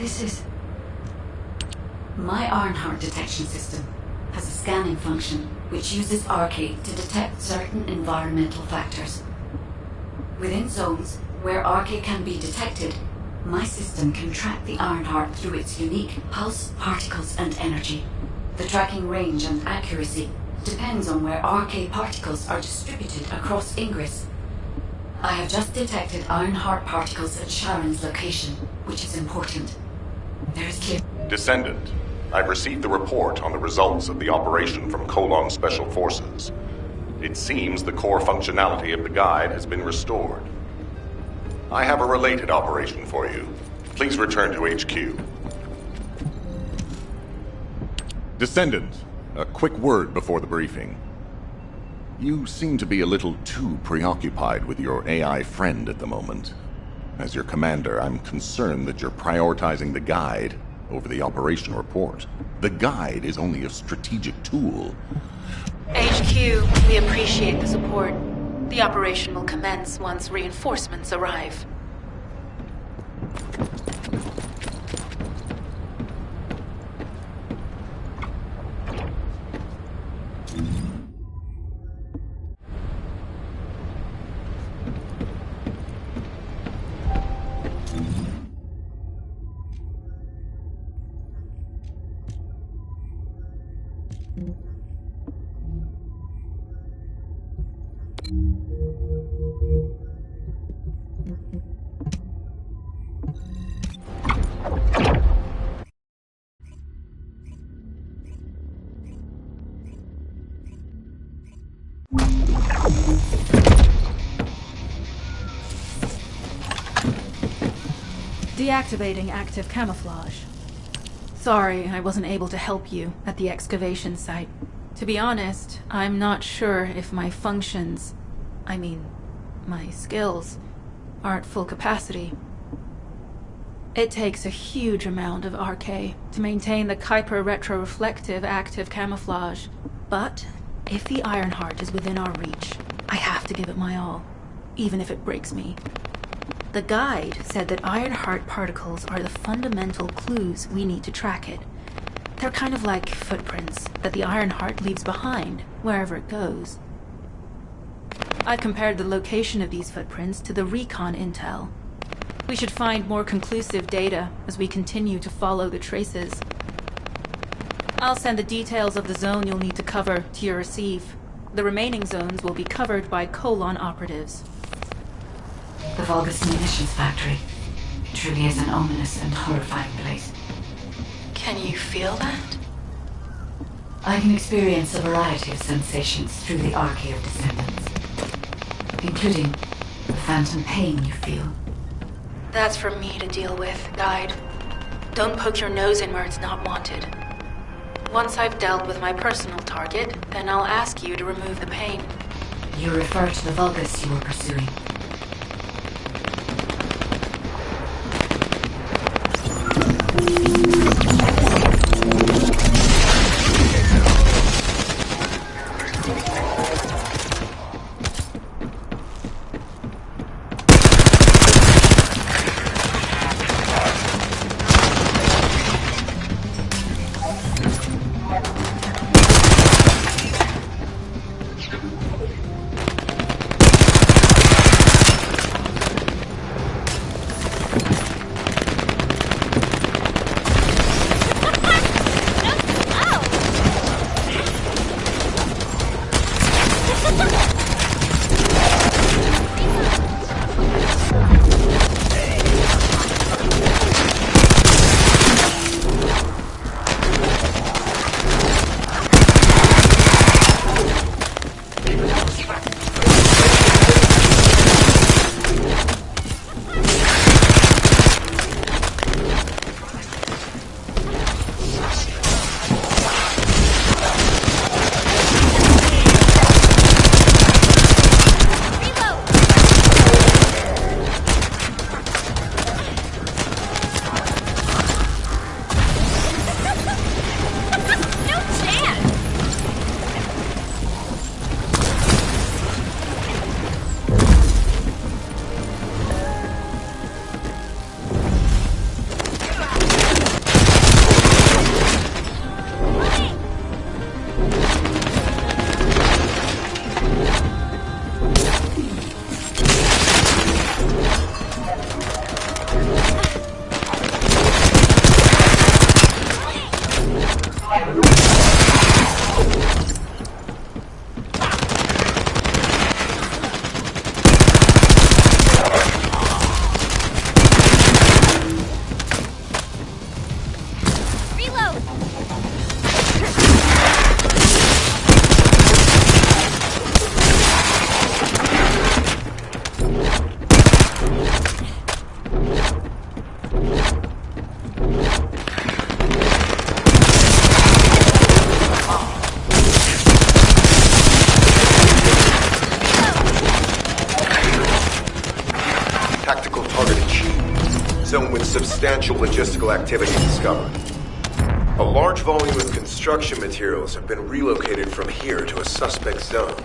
This is... My Ironheart detection system has a scanning function which uses Arcade to detect certain environmental factors. Within zones where Arcade can be detected, my system can track the Ironheart through its unique pulse, particles, and energy. The tracking range and accuracy depends on where Arcade particles are distributed across Ingress. I have just detected Ironheart particles at Sharon's location, which is important. There is clear... Descendant, I've received the report on the results of the operation from Colon Special Forces. It seems the core functionality of the guide has been restored. I have a related operation for you. Please return to HQ. Descendant, a quick word before the briefing. You seem to be a little too preoccupied with your AI friend at the moment. As your commander, I'm concerned that you're prioritizing the guide over the operation report. The guide is only a strategic tool. HQ, we appreciate the support. The operation will commence once reinforcements arrive. Deactivating active camouflage. Sorry I wasn't able to help you at the excavation site. To be honest, I'm not sure if my functions, my skills, are at full capacity. It takes a huge amount of RK to maintain the Kuiper retroreflective active camouflage. But if the Ironheart is within our reach, I have to give it my all, even if it breaks me. The guide said that Ironheart particles are the fundamental clues we need to track it. They're kind of like footprints that the Ironheart leaves behind wherever it goes. I compared the location of these footprints to the recon intel. We should find more conclusive data as we continue to follow the traces. I'll send the details of the zone you'll need to cover to your receive. The remaining zones will be covered by Colon operatives. The Vulgus munitions factory truly is an ominous and horrifying place. Can you feel that? I can experience a variety of sensations through the archy of Descendants, including the phantom pain you feel. That's for me to deal with, Guide. Don't poke your nose in where it's not wanted. Once I've dealt with my personal target, then I'll ask you to remove the pain. You refer to the Vulgus you were pursuing. Substantial logistical activity discovered. A large volume of construction materials have been relocated from here to a suspect zone.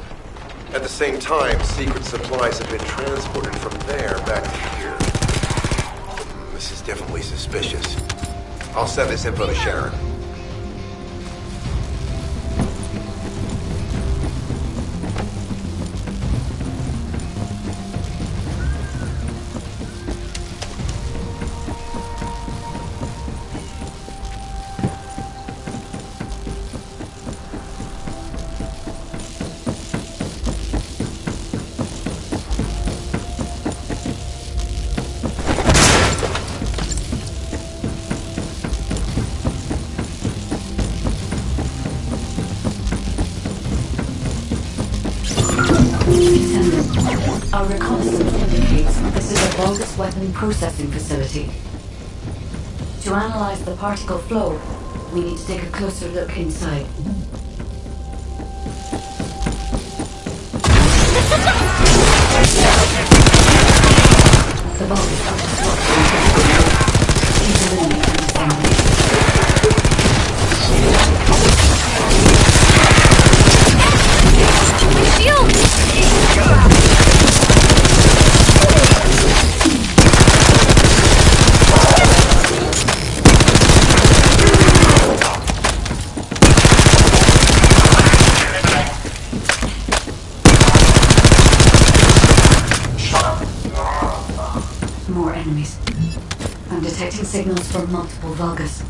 At the same time, secret supplies have been transported from there back to here. This is definitely suspicious. I'll send this info to Sharon. Our reconnaissance indicates this is a Vulgus weapon processing facility. To analyze the particle flow, we need to take a closer look inside. The bulb is up to swap. Please eliminate and disassemble. More enemies. I'm detecting signals from multiple Vulgus.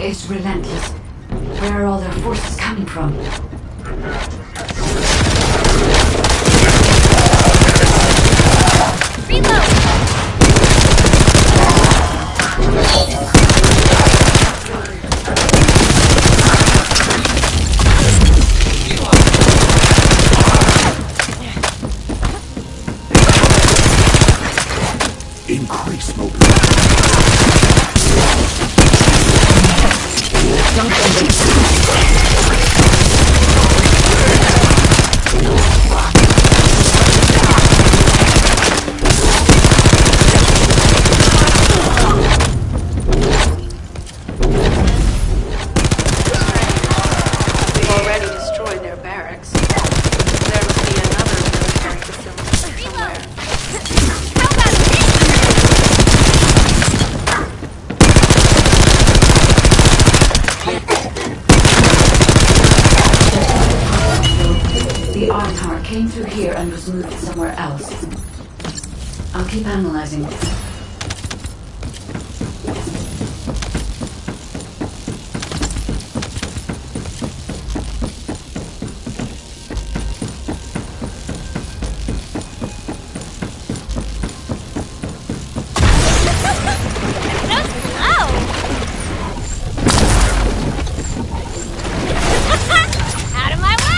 Is relentless. Where are all their forces coming from? Increase mobility. We've already destroyed their barracks. There must be another military facility somewhere. The Ironheart came through here and was moved somewhere else. I'll keep analyzing. Out of my way!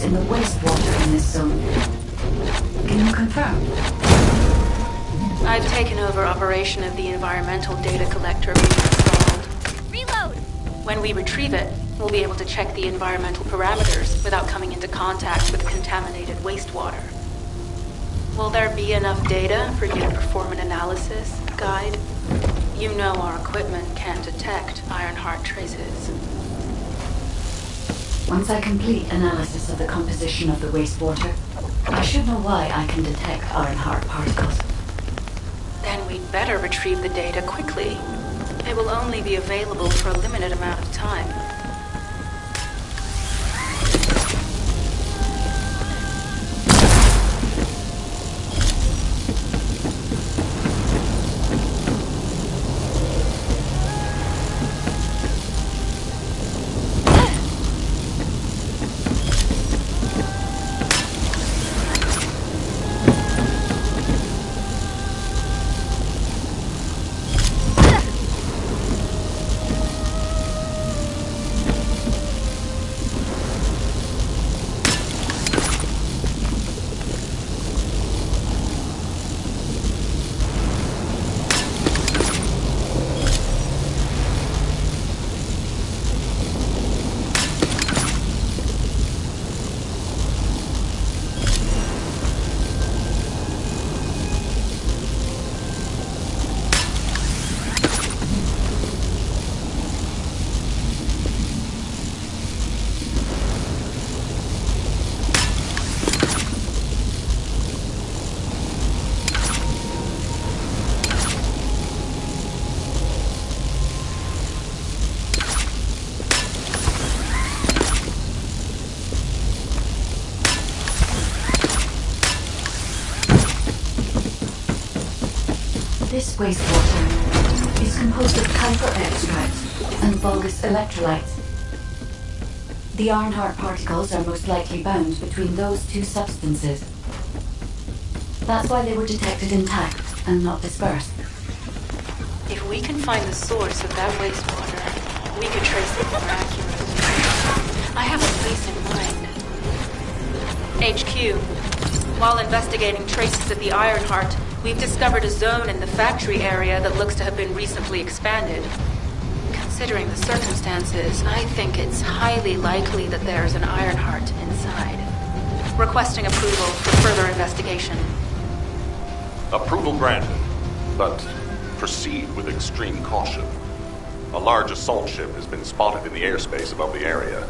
in the wastewater in this zone. Can you confirm? I've taken over operation of the environmental data collector we installed. Reload! When we retrieve it, we'll be able to check the environmental parameters without coming into contact with contaminated wastewater. Will there be enough data for you to perform an analysis, Guide? You know our equipment can't detect Ironheart traces. Once I complete analysis of the composition of the wastewater, I should know why I can detect Ironheart particles. Then we'd better retrieve the data quickly. It will only be available for a limited amount of time. This wastewater is composed of Kuiper extracts and Vulgus electrolytes. The Ironheart particles are most likely bound between those two substances. That's why they were detected intact and not dispersed. If we can find the source of that wastewater, we could trace it more accurately. I have a place in mind. HQ. While investigating traces of the Ironheart, we've discovered a zone in the factory area that looks to have been recently expanded. Considering the circumstances, I think it's highly likely that there's an Ironheart inside. Requesting approval for further investigation. Approval granted, but proceed with extreme caution. A large assault ship has been spotted in the airspace above the area.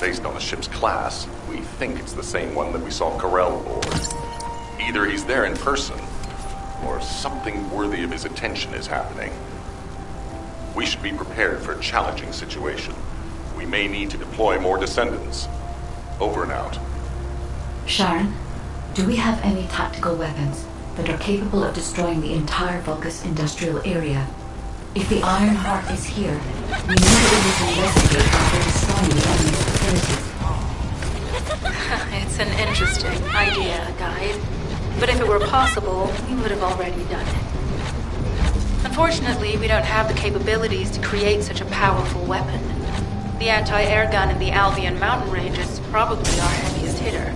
Based on the ship's class, we think it's the same one that we saw Corell aboard. Either he's there in person, or something worthy of his attention is happening. We should be prepared for a challenging situation. We may need to deploy more Descendants. Over and out. Sharon, do we have any tactical weapons that are capable of destroying the entire Vulgus industrial area? If the Ironheart is here, we need to be able to investigate after destroying the enemy's facilities. It's an interesting idea, Guide. But if it were possible, we would have already done it. Unfortunately, we don't have the capabilities to create such a powerful weapon. The anti-air gun in the Albion mountain range is probably our heaviest hitter. And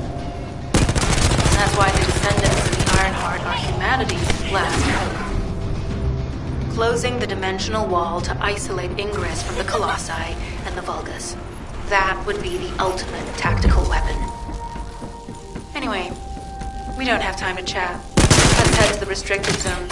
that's why the Descendants and the Ironheart are humanity's last hope. Closing the dimensional wall to isolate ingress from the Colossi and the Vulgus. That would be the ultimate tactical weapon. Anyway, we don't have time to chat. Let's head to the restricted zone.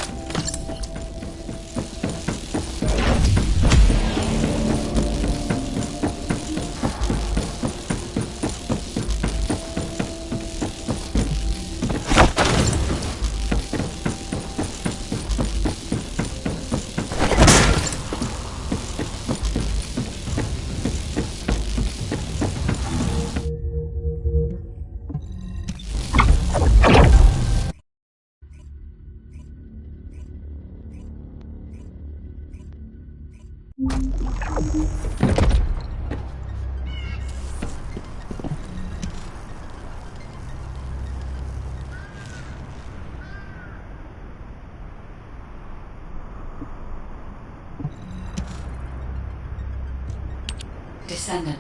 Descendant,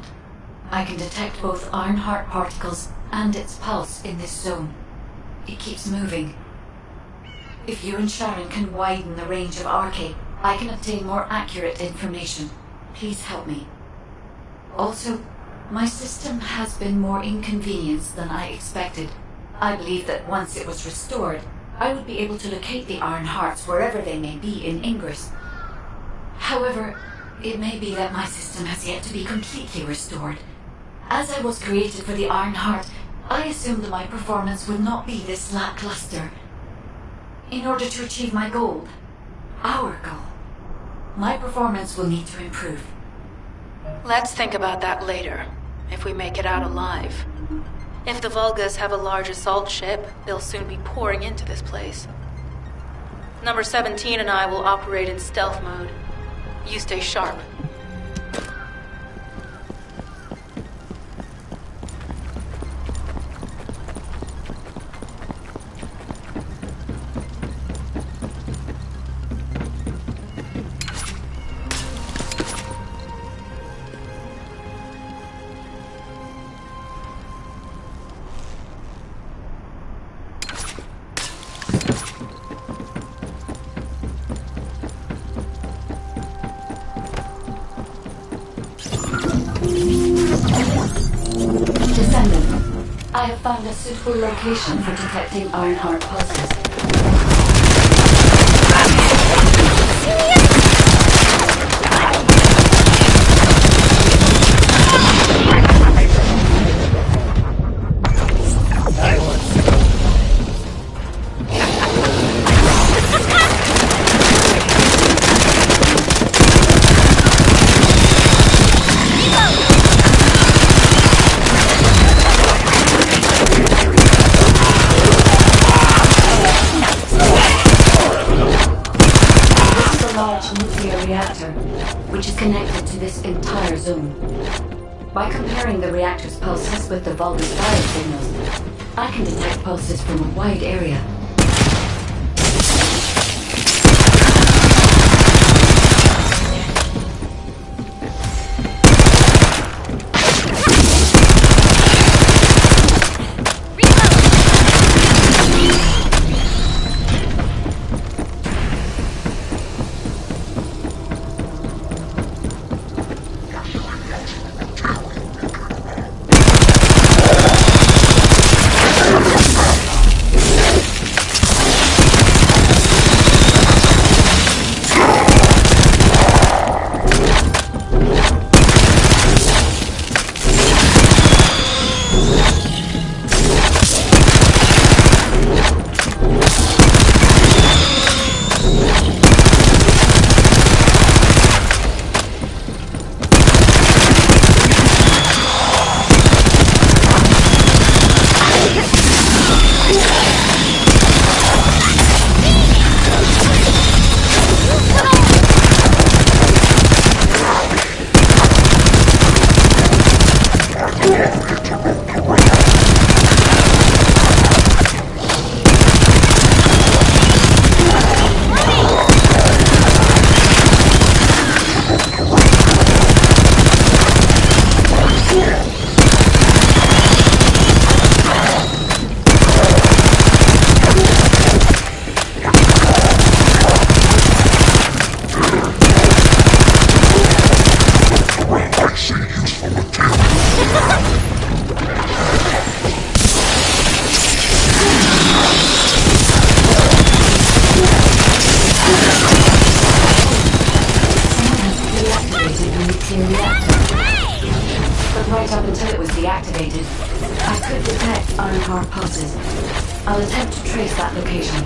I can detect both Ironheart particles and its pulse in this zone. It keeps moving. If you and Sharon can widen the range of Arcade, I can obtain more accurate information. Please help me. Also, my system has been more inconvenienced than I expected. I believe that once it was restored, I would be able to locate the Ironhearts wherever they may be in Ingress. However, it may be that my system has yet to be completely restored, As I was created for the Iron Heart, I assumed that my performance would not be this lackluster. In order to achieve my goal, our goal, my performance will need to improve. Let's think about that later, if we make it out alive. If the Vulgas have a large assault ship, they'll soon be pouring into this place. Number 17 and I will operate in stealth mode. You stay sharp. I have found a suitable location for detecting Ironheart pulses. Which is connected to this entire zone. By comparing the reactor's pulses with the Vulgus fire signals, I can detect pulses from a wide area. Right up until it was deactivated, I could detect Ironheart pulses. I'll attempt to trace that location.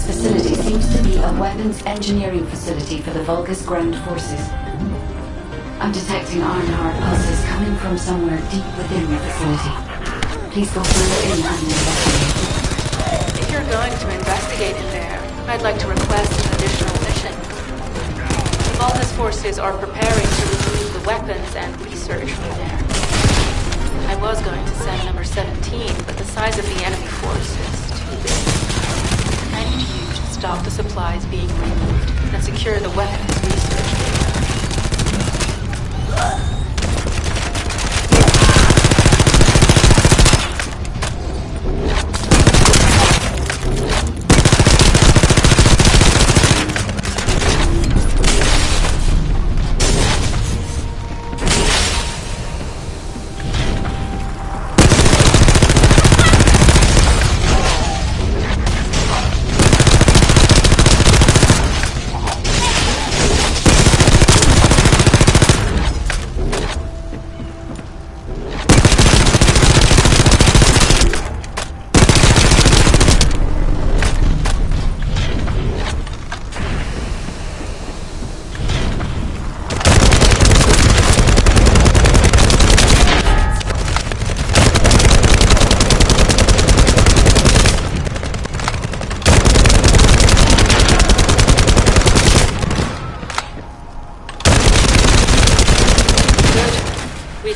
facility seems to be a weapons engineering facility for the Vulgus ground forces. I'm detecting Ironheart pulses coming from somewhere deep within the facility. Please go further in and investigate. If you're going to investigate in there, I'd like to request an additional mission. The Vulgus forces are preparing to remove the weapons and research from there. I was going to send number 17, but the size of the enemy force is too big. I need you to stop the supplies being removed and secure the weapons research data.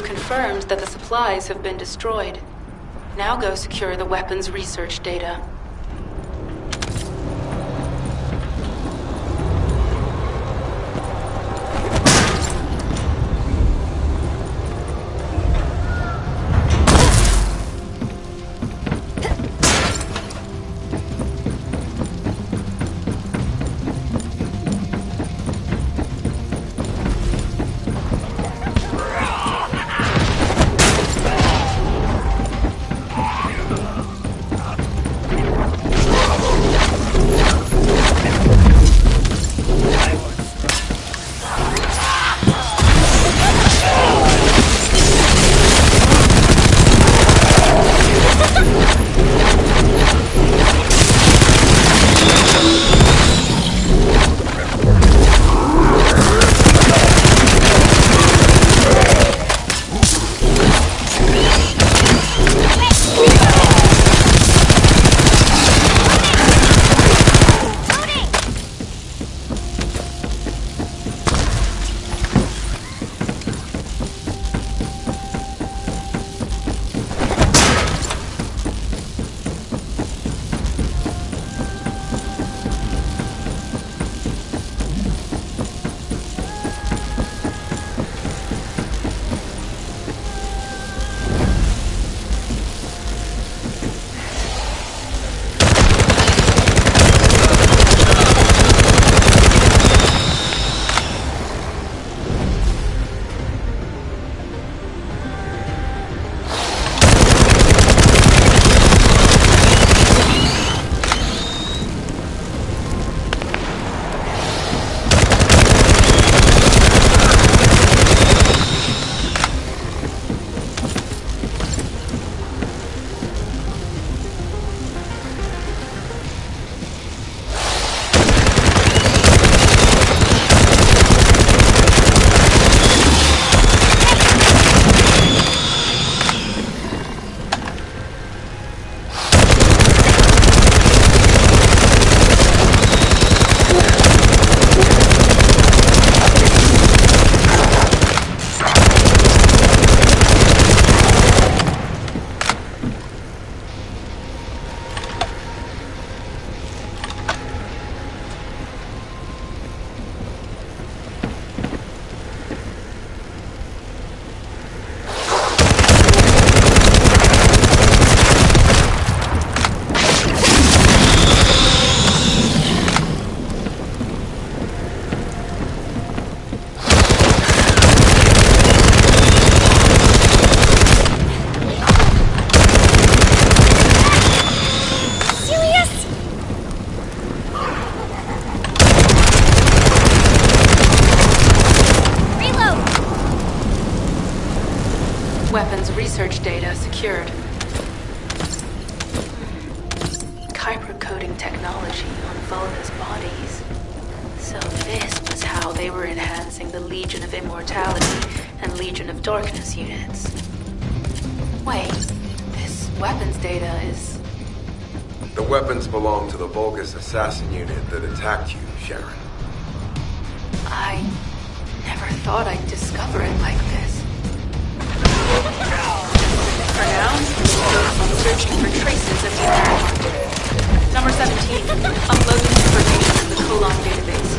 Confirmed that the supplies have been destroyed. Now go secure the weapons research data. Weapons research data secured. Kyber coding technology on Vulgus bodies. So this was how they were enhancing the Legion of Immortality and Legion of Darkness units. Wait, this weapons data is... The weapons belong to the Vulgus assassin unit that attacked you, Sharon. I never thought I'd discover it like this. For now, I'm searching for traces of the Ironheart. Number 17, uploading information in the Colon database.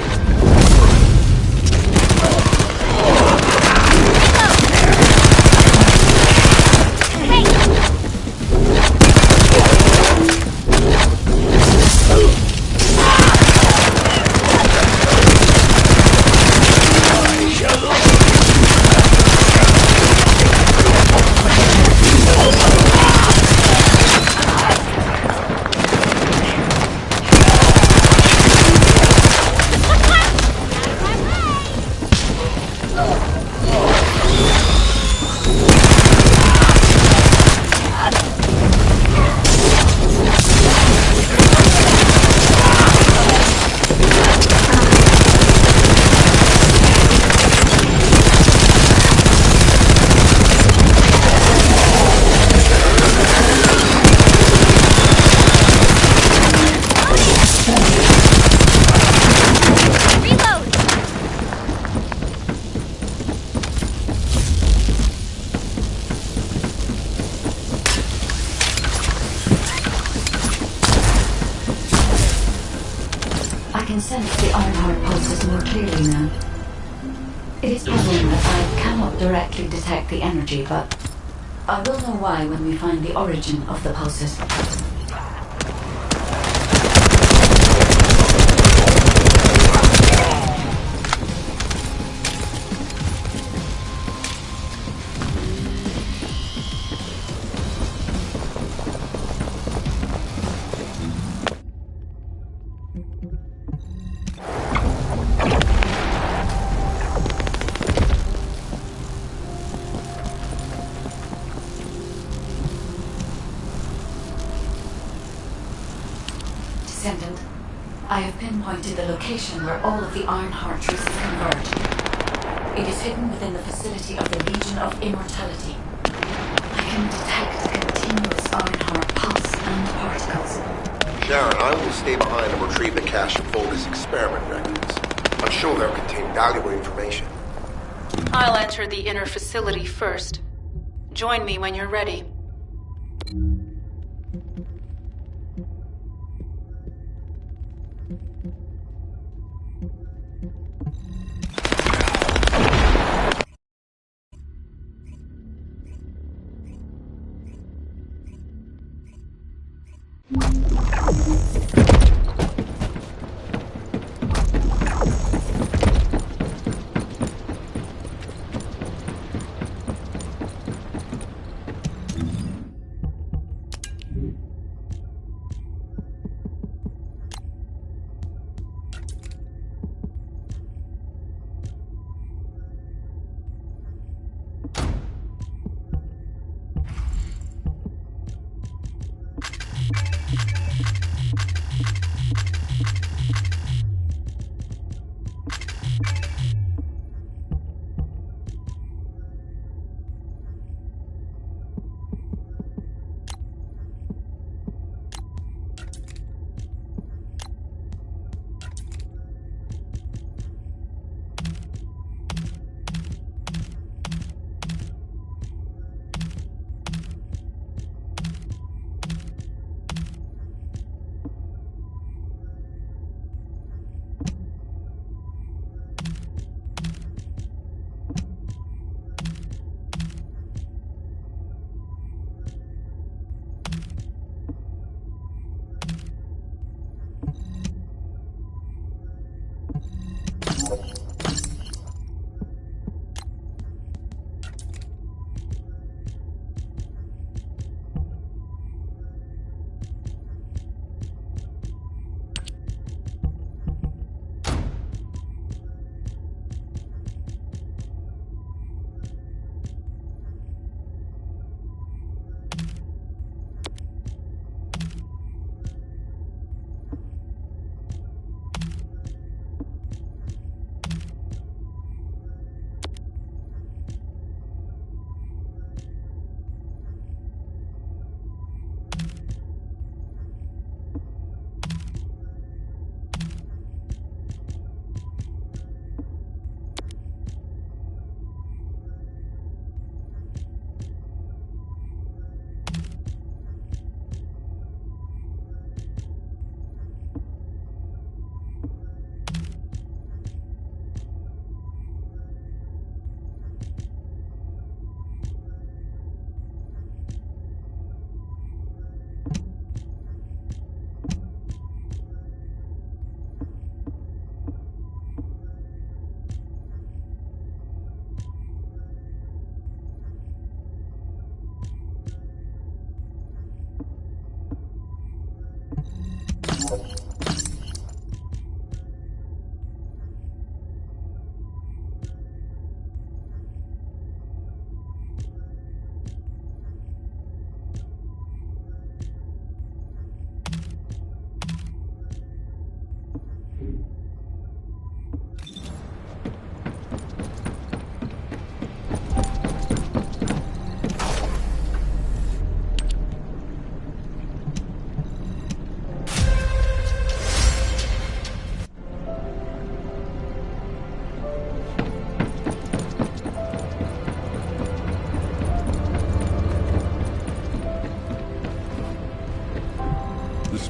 I can sense the Ironheart pulses more clearly now. It is puzzling that I cannot directly detect the energy, but I will know why when we find the origin of the pulses. Descendant, I have pinpointed the location where all of the Ironheart traces converge. It is hidden within the facility of the Legion of Immortality. I can detect continuous Ironheart pulse and particles. Sharon, I will stay behind and retrieve the cache of Vulgus experiment records. I'm sure they'll contain valuable information. I'll enter the inner facility first. Join me when you're ready.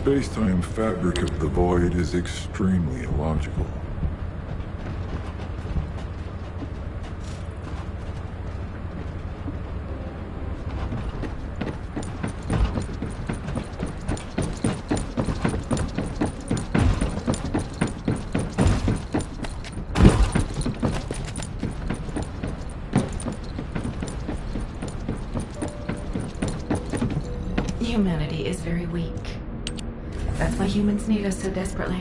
space-time fabric of the void is extremely illogical. Humanity is very weak. That's why humans need us so desperately.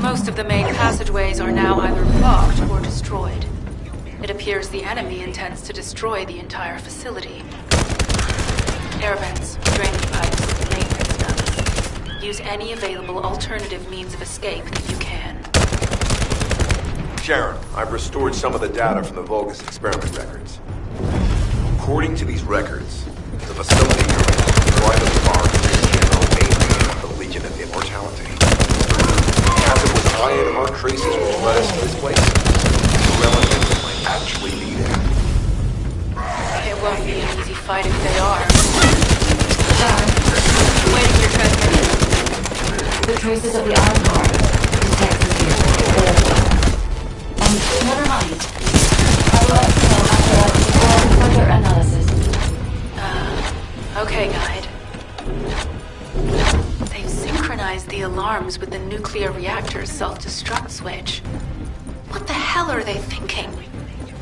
Most of the main passageways are now either blocked or destroyed. It appears the enemy intends to destroy the entire facility. Air vents, drainage pipes, maintenance ducts. Use any available alternative means of escape that you can. Sharon, I've restored some of the data from the Vulgus experiment records. According to these records, the facility is private farm general mainly of the Legion of Immortality. As it was Ironheart traces which led us to this place, the relatives might actually be there. It won't be an easy fight if they are. Waiting your transmission. The traces of the Ironheart detected here. Never mind. I will let you know after further analysis. Okay, Guide. They've synchronized the alarms with the nuclear reactor's self-destruct switch. What the hell are they thinking?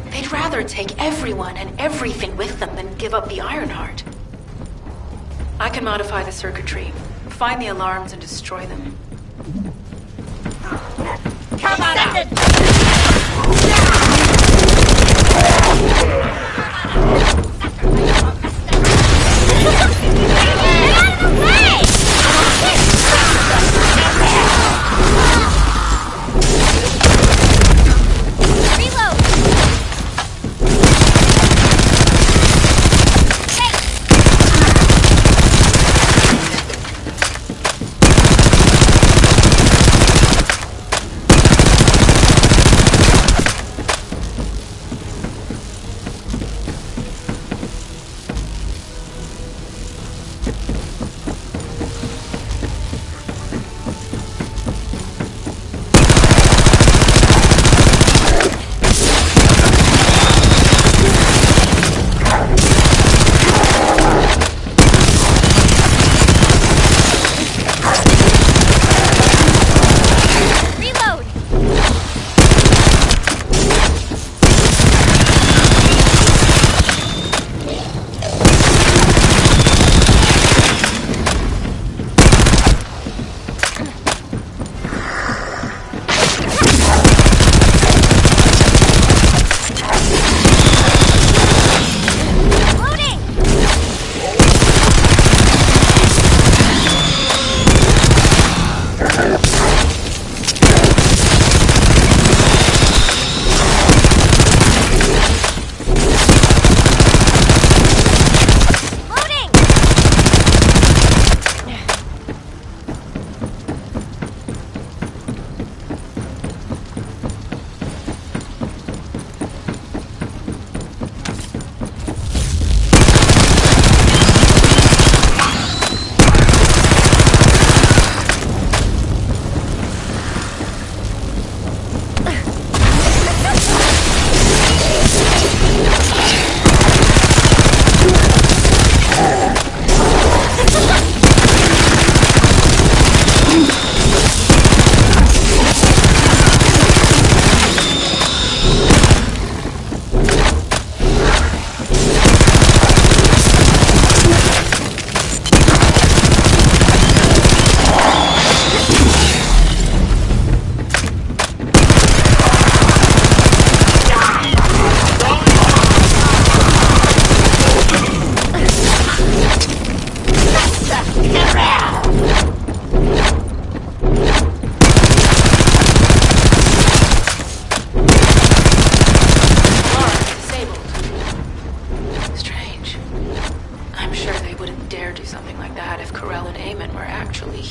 They'd rather take everyone and everything with them than give up the Ironheart. I can modify the circuitry, find the alarms and destroy them. Come on out!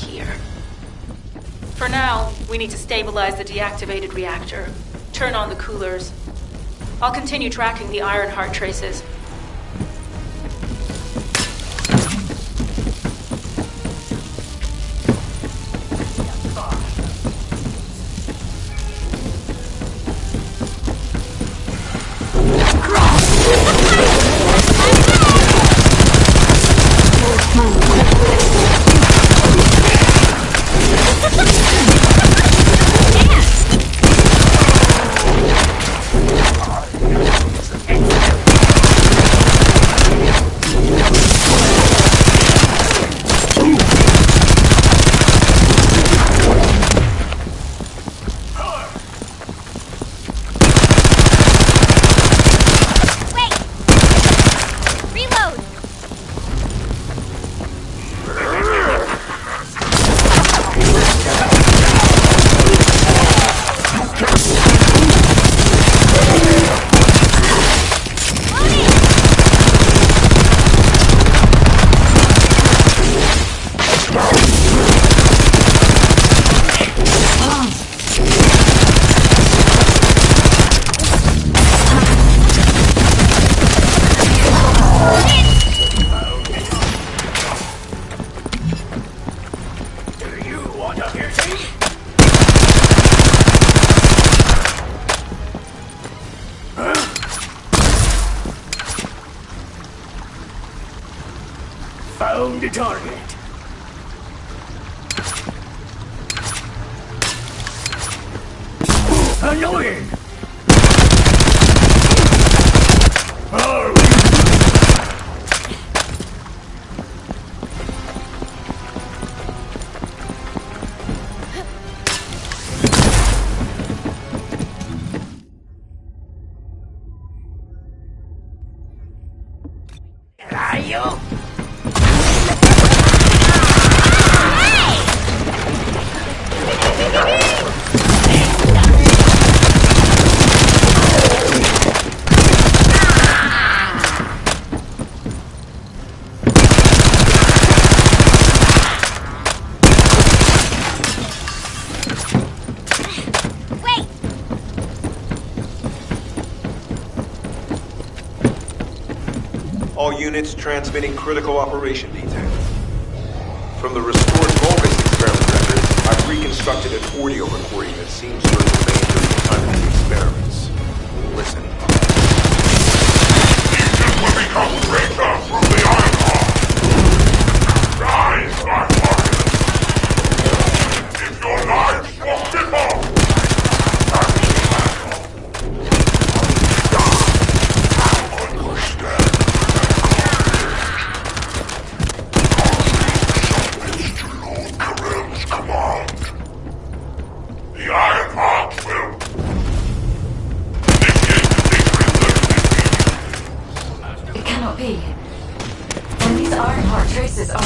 here. For now, we need to stabilize the deactivated reactor, turn on the coolers. I'll continue tracking the Ironheart traces. Found the target. Annoying! Are you? All units transmitting critical operation details. From the restored Vulgus experiment records, I've reconstructed an audio recording that seems to have remained during the time of the experiments. Listen. Legion will become greater from the Ironheart. Rise, my warriors. If your lives will differ, It cannot be. When these Ironheart traces are...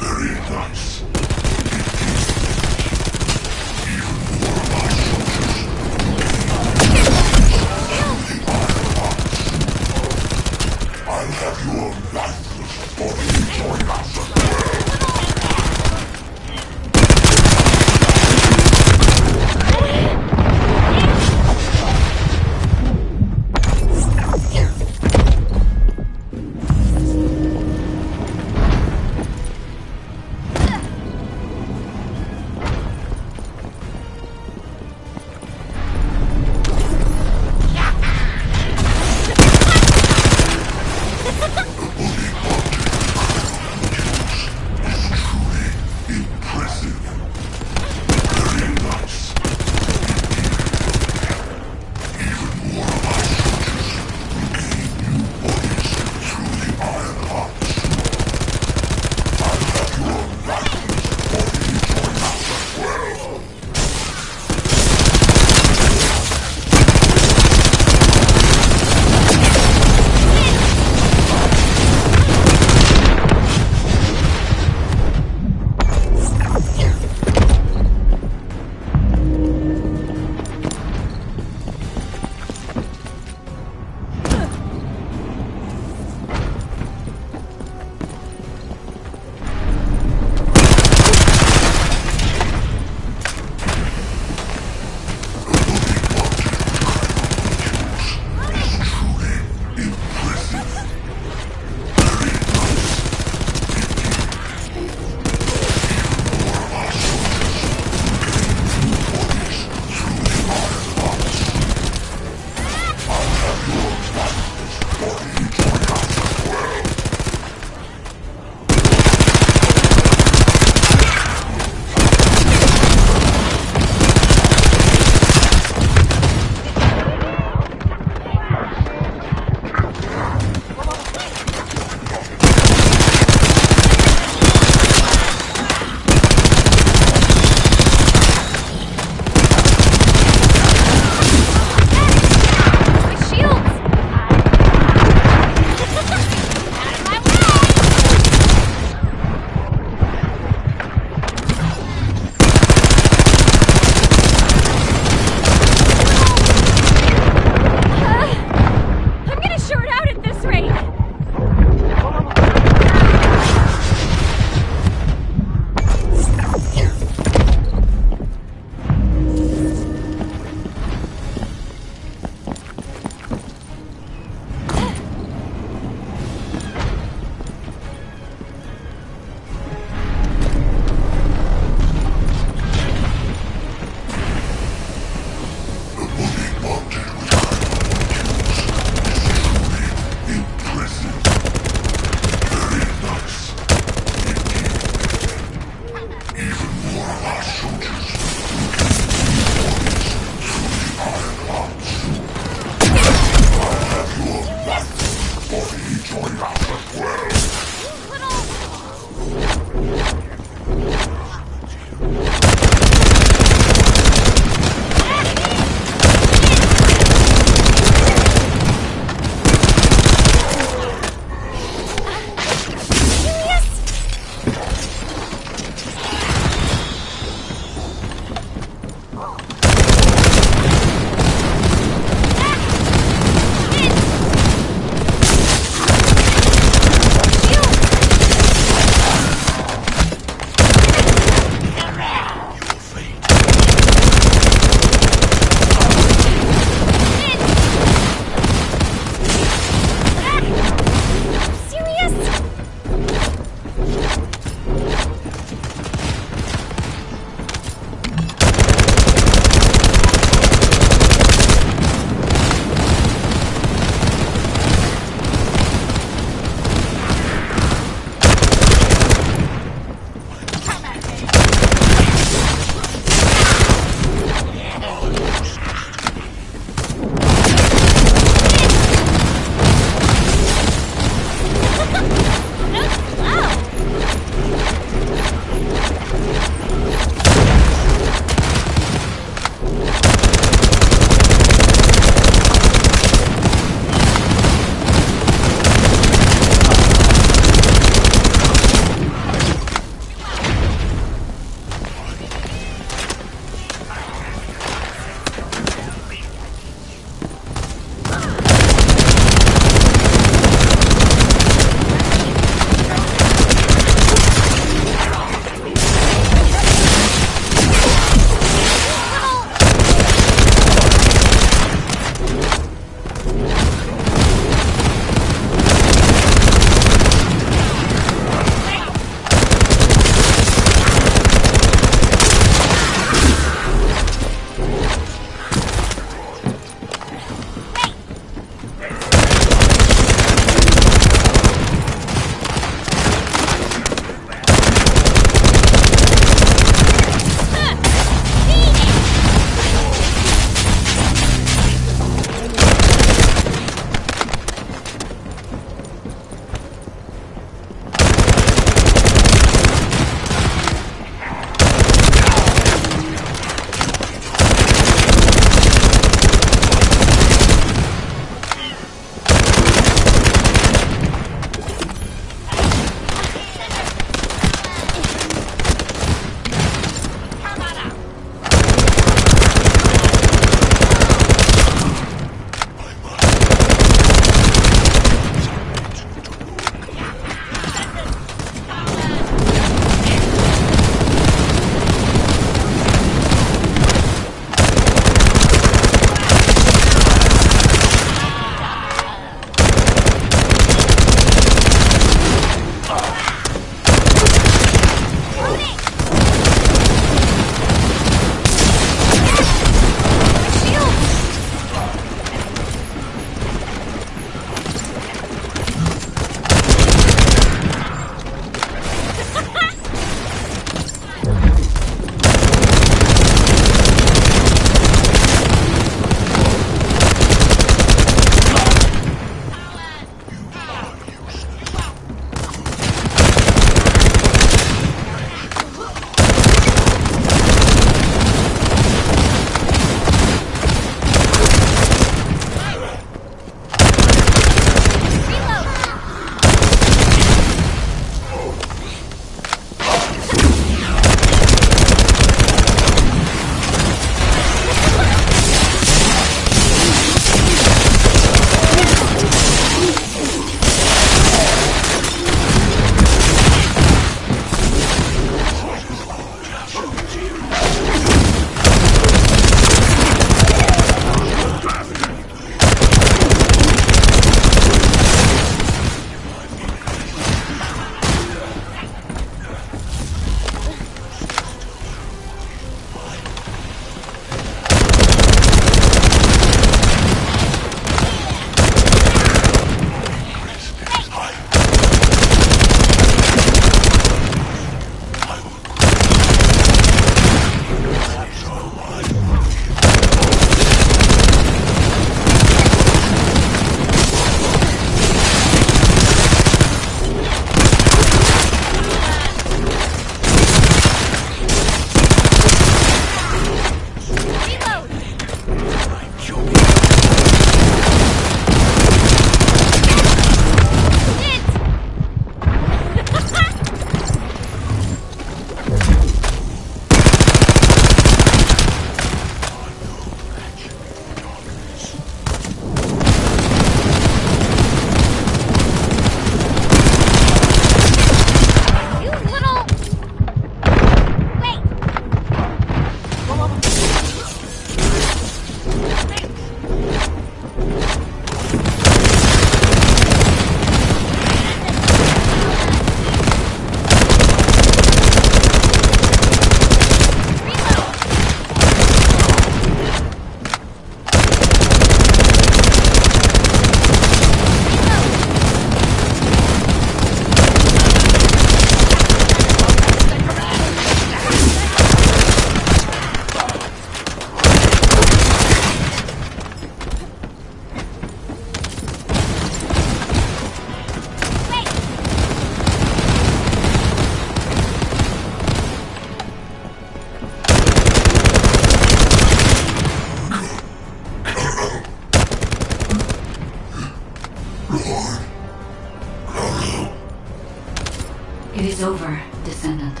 It is over, Descendant.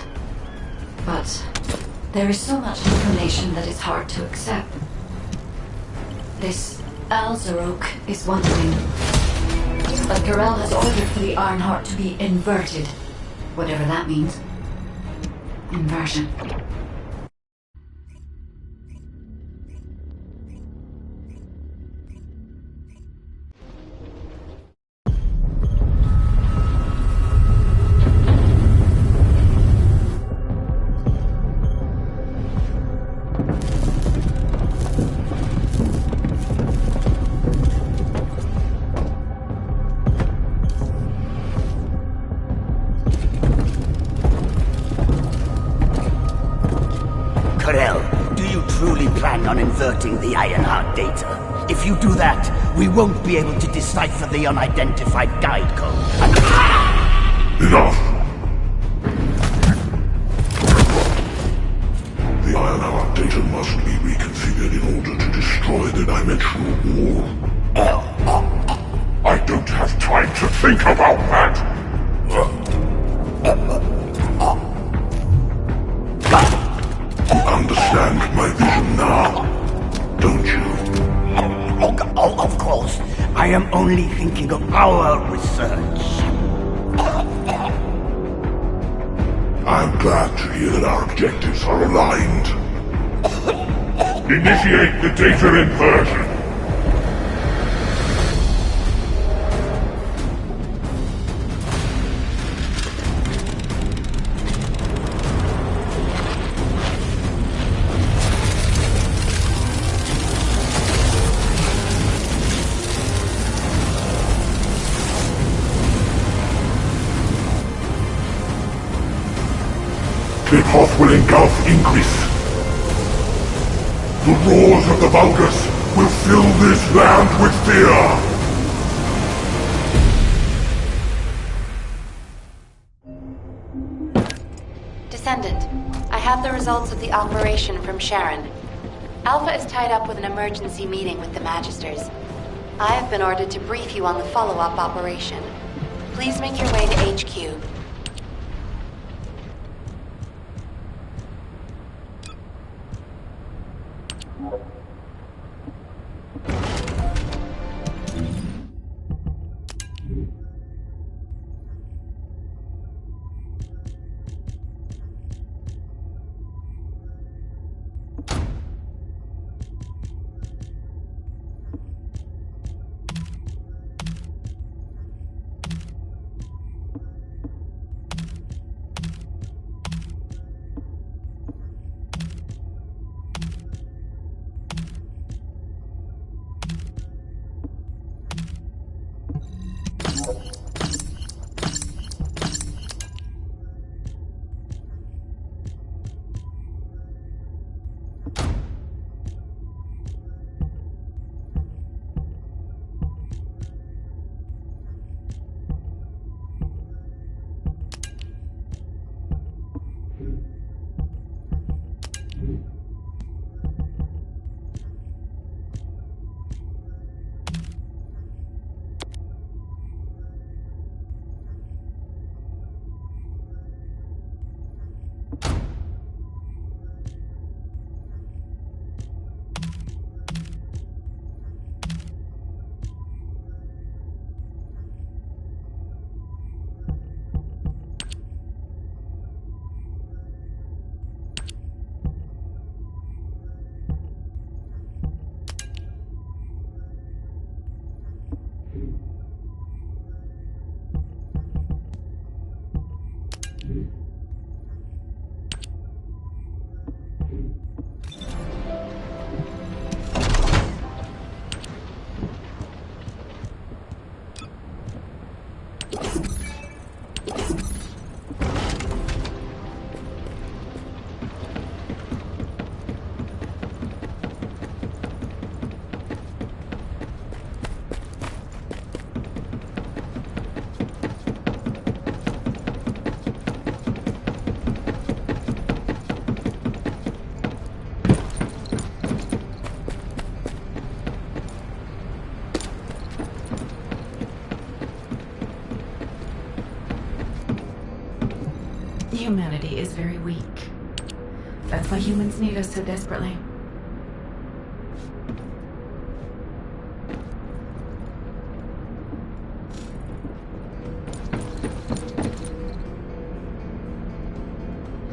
But there is so much information that is hard to accept. This Alzarok is wondering, but Garel has ordered for the Ironheart to be inverted, whatever that means. Inversion. Corel, do you truly plan on inverting the Ironheart data? If you do that, we won't be able to decipher the unidentified guide code. Enough! The Ironheart data must be reconfigured in order to destroy the dimensional wall. I don't have time to think about that! You understand my vision now, don't you? Oh, of course. I am only thinking of our research. I'm glad to hear that our objectives are aligned. Initiate the data inversion. The path will engulf Ingress. The roars of the Vulgus will fill this land with fear! Descendant, I have the results of the operation from Sharon. Alpha is tied up with an emergency meeting with the Magisters. I have been ordered to brief you on the follow-up operation. Please make your way to HQ. Humanity is very weak. That's why humans need us so desperately.